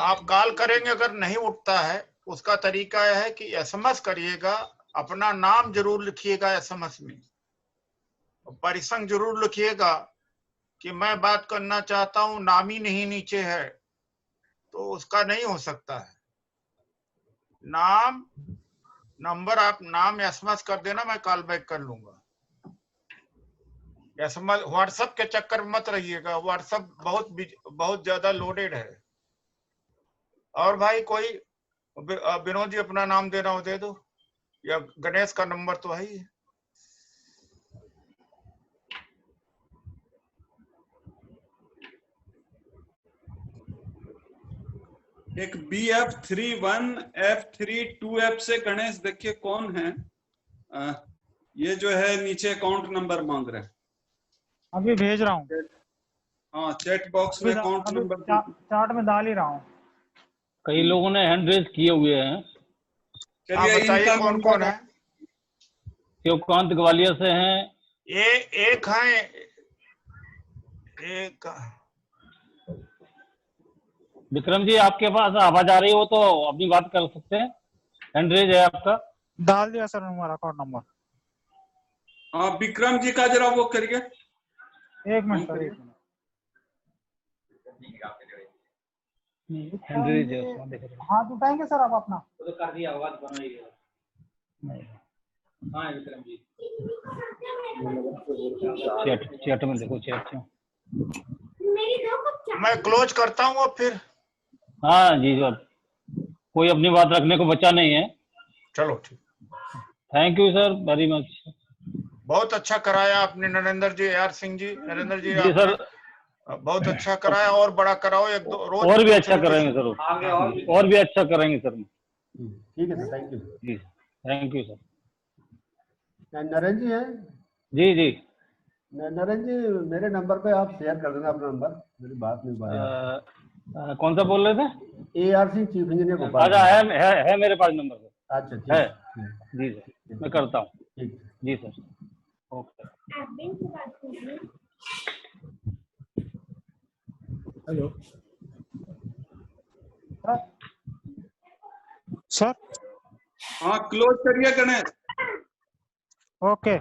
आप कॉल करेंगे, अगर नहीं उठता है उसका तरीका यह है कि SMS करिएगा, अपना नाम जरूर लिखिएगा SMS में, परिसंघ जरूर लिखिएगा कि मैं बात करना चाहता हूं, नाम ही नहीं नीचे है तो उसका नहीं हो सकता है। नाम नंबर आप नाम SMS कर देना, मैं कॉल बैक कर लूंगा। SMS व्हाट्सएप के चक्कर में मत रहिएगा, व्हाट्सएप बहुत ज्यादा लोडेड है। और भाई कोई विनोद जी अपना नाम देना हो दे दो, या गणेश का नंबर तो है ही है। एक BF31F32F से गणेश देखिए कौन है। ये जो है नीचे अकाउंट नंबर मांग रहे हैं। अभी भेज रहा हूँ। हाँ, चैट बॉक्स में अकाउंट नंबर चार्ट में डाल ही रहा हूँ। कई लोगों ने हैंड रेज किए हुए हैं। चलिए इनका कौन कौन है? शिवकांत ग्वालियर से हैं। एक है, एक विक्रम जी, आपके पास आवाज आ रही हो तो अपनी बात कर सकते हैं। हैंड रेज है आपका। डाल दिया सर नंबर, अकाउंट नंबर। हाँ, विक्रम जी का जरा वो करिए। एक मिनट सर, एक मिनट। हाथ उठाएंगे सर आप अपना? तो कर दिया, आवाज बनाइए। हाँ विक्रम जी, चैट में देखो, चैट में। मैं क्लोज करता हूँ अब फिर। हाँ जी सर, कोई अपनी बात रखने को बचा नहीं है। चलो ठीक। Thank you sir very much. बहुत अच्छा कराया आपने नरेंद्र जी, AR सिंह जी, नरेंद्र जी सर बहुत अच्छा कराया, और बड़ा कराओ, एक दो रोज और भी अच्छा करेंगे सर, और भी अच्छा करेंगे सर। ठीक है सर, थैंक यू जी, thank you sir. Narendra ji हैं? जी जी नरेंद्र जी, मेरे नंबर पे आप शेयर कर देना अपना नंबर, मेरी बात नहीं पाया। कौन सा बोल रहे थे? AR Singh, chief engineer Bhopal. अच्छा, है मेरे पास नंबर सर। अच्छा ठीक है जी सर, मैं करता हूँ। जी सर, ओके। Hello sir. हाँ, क्लोज करिए गणेश। ओके।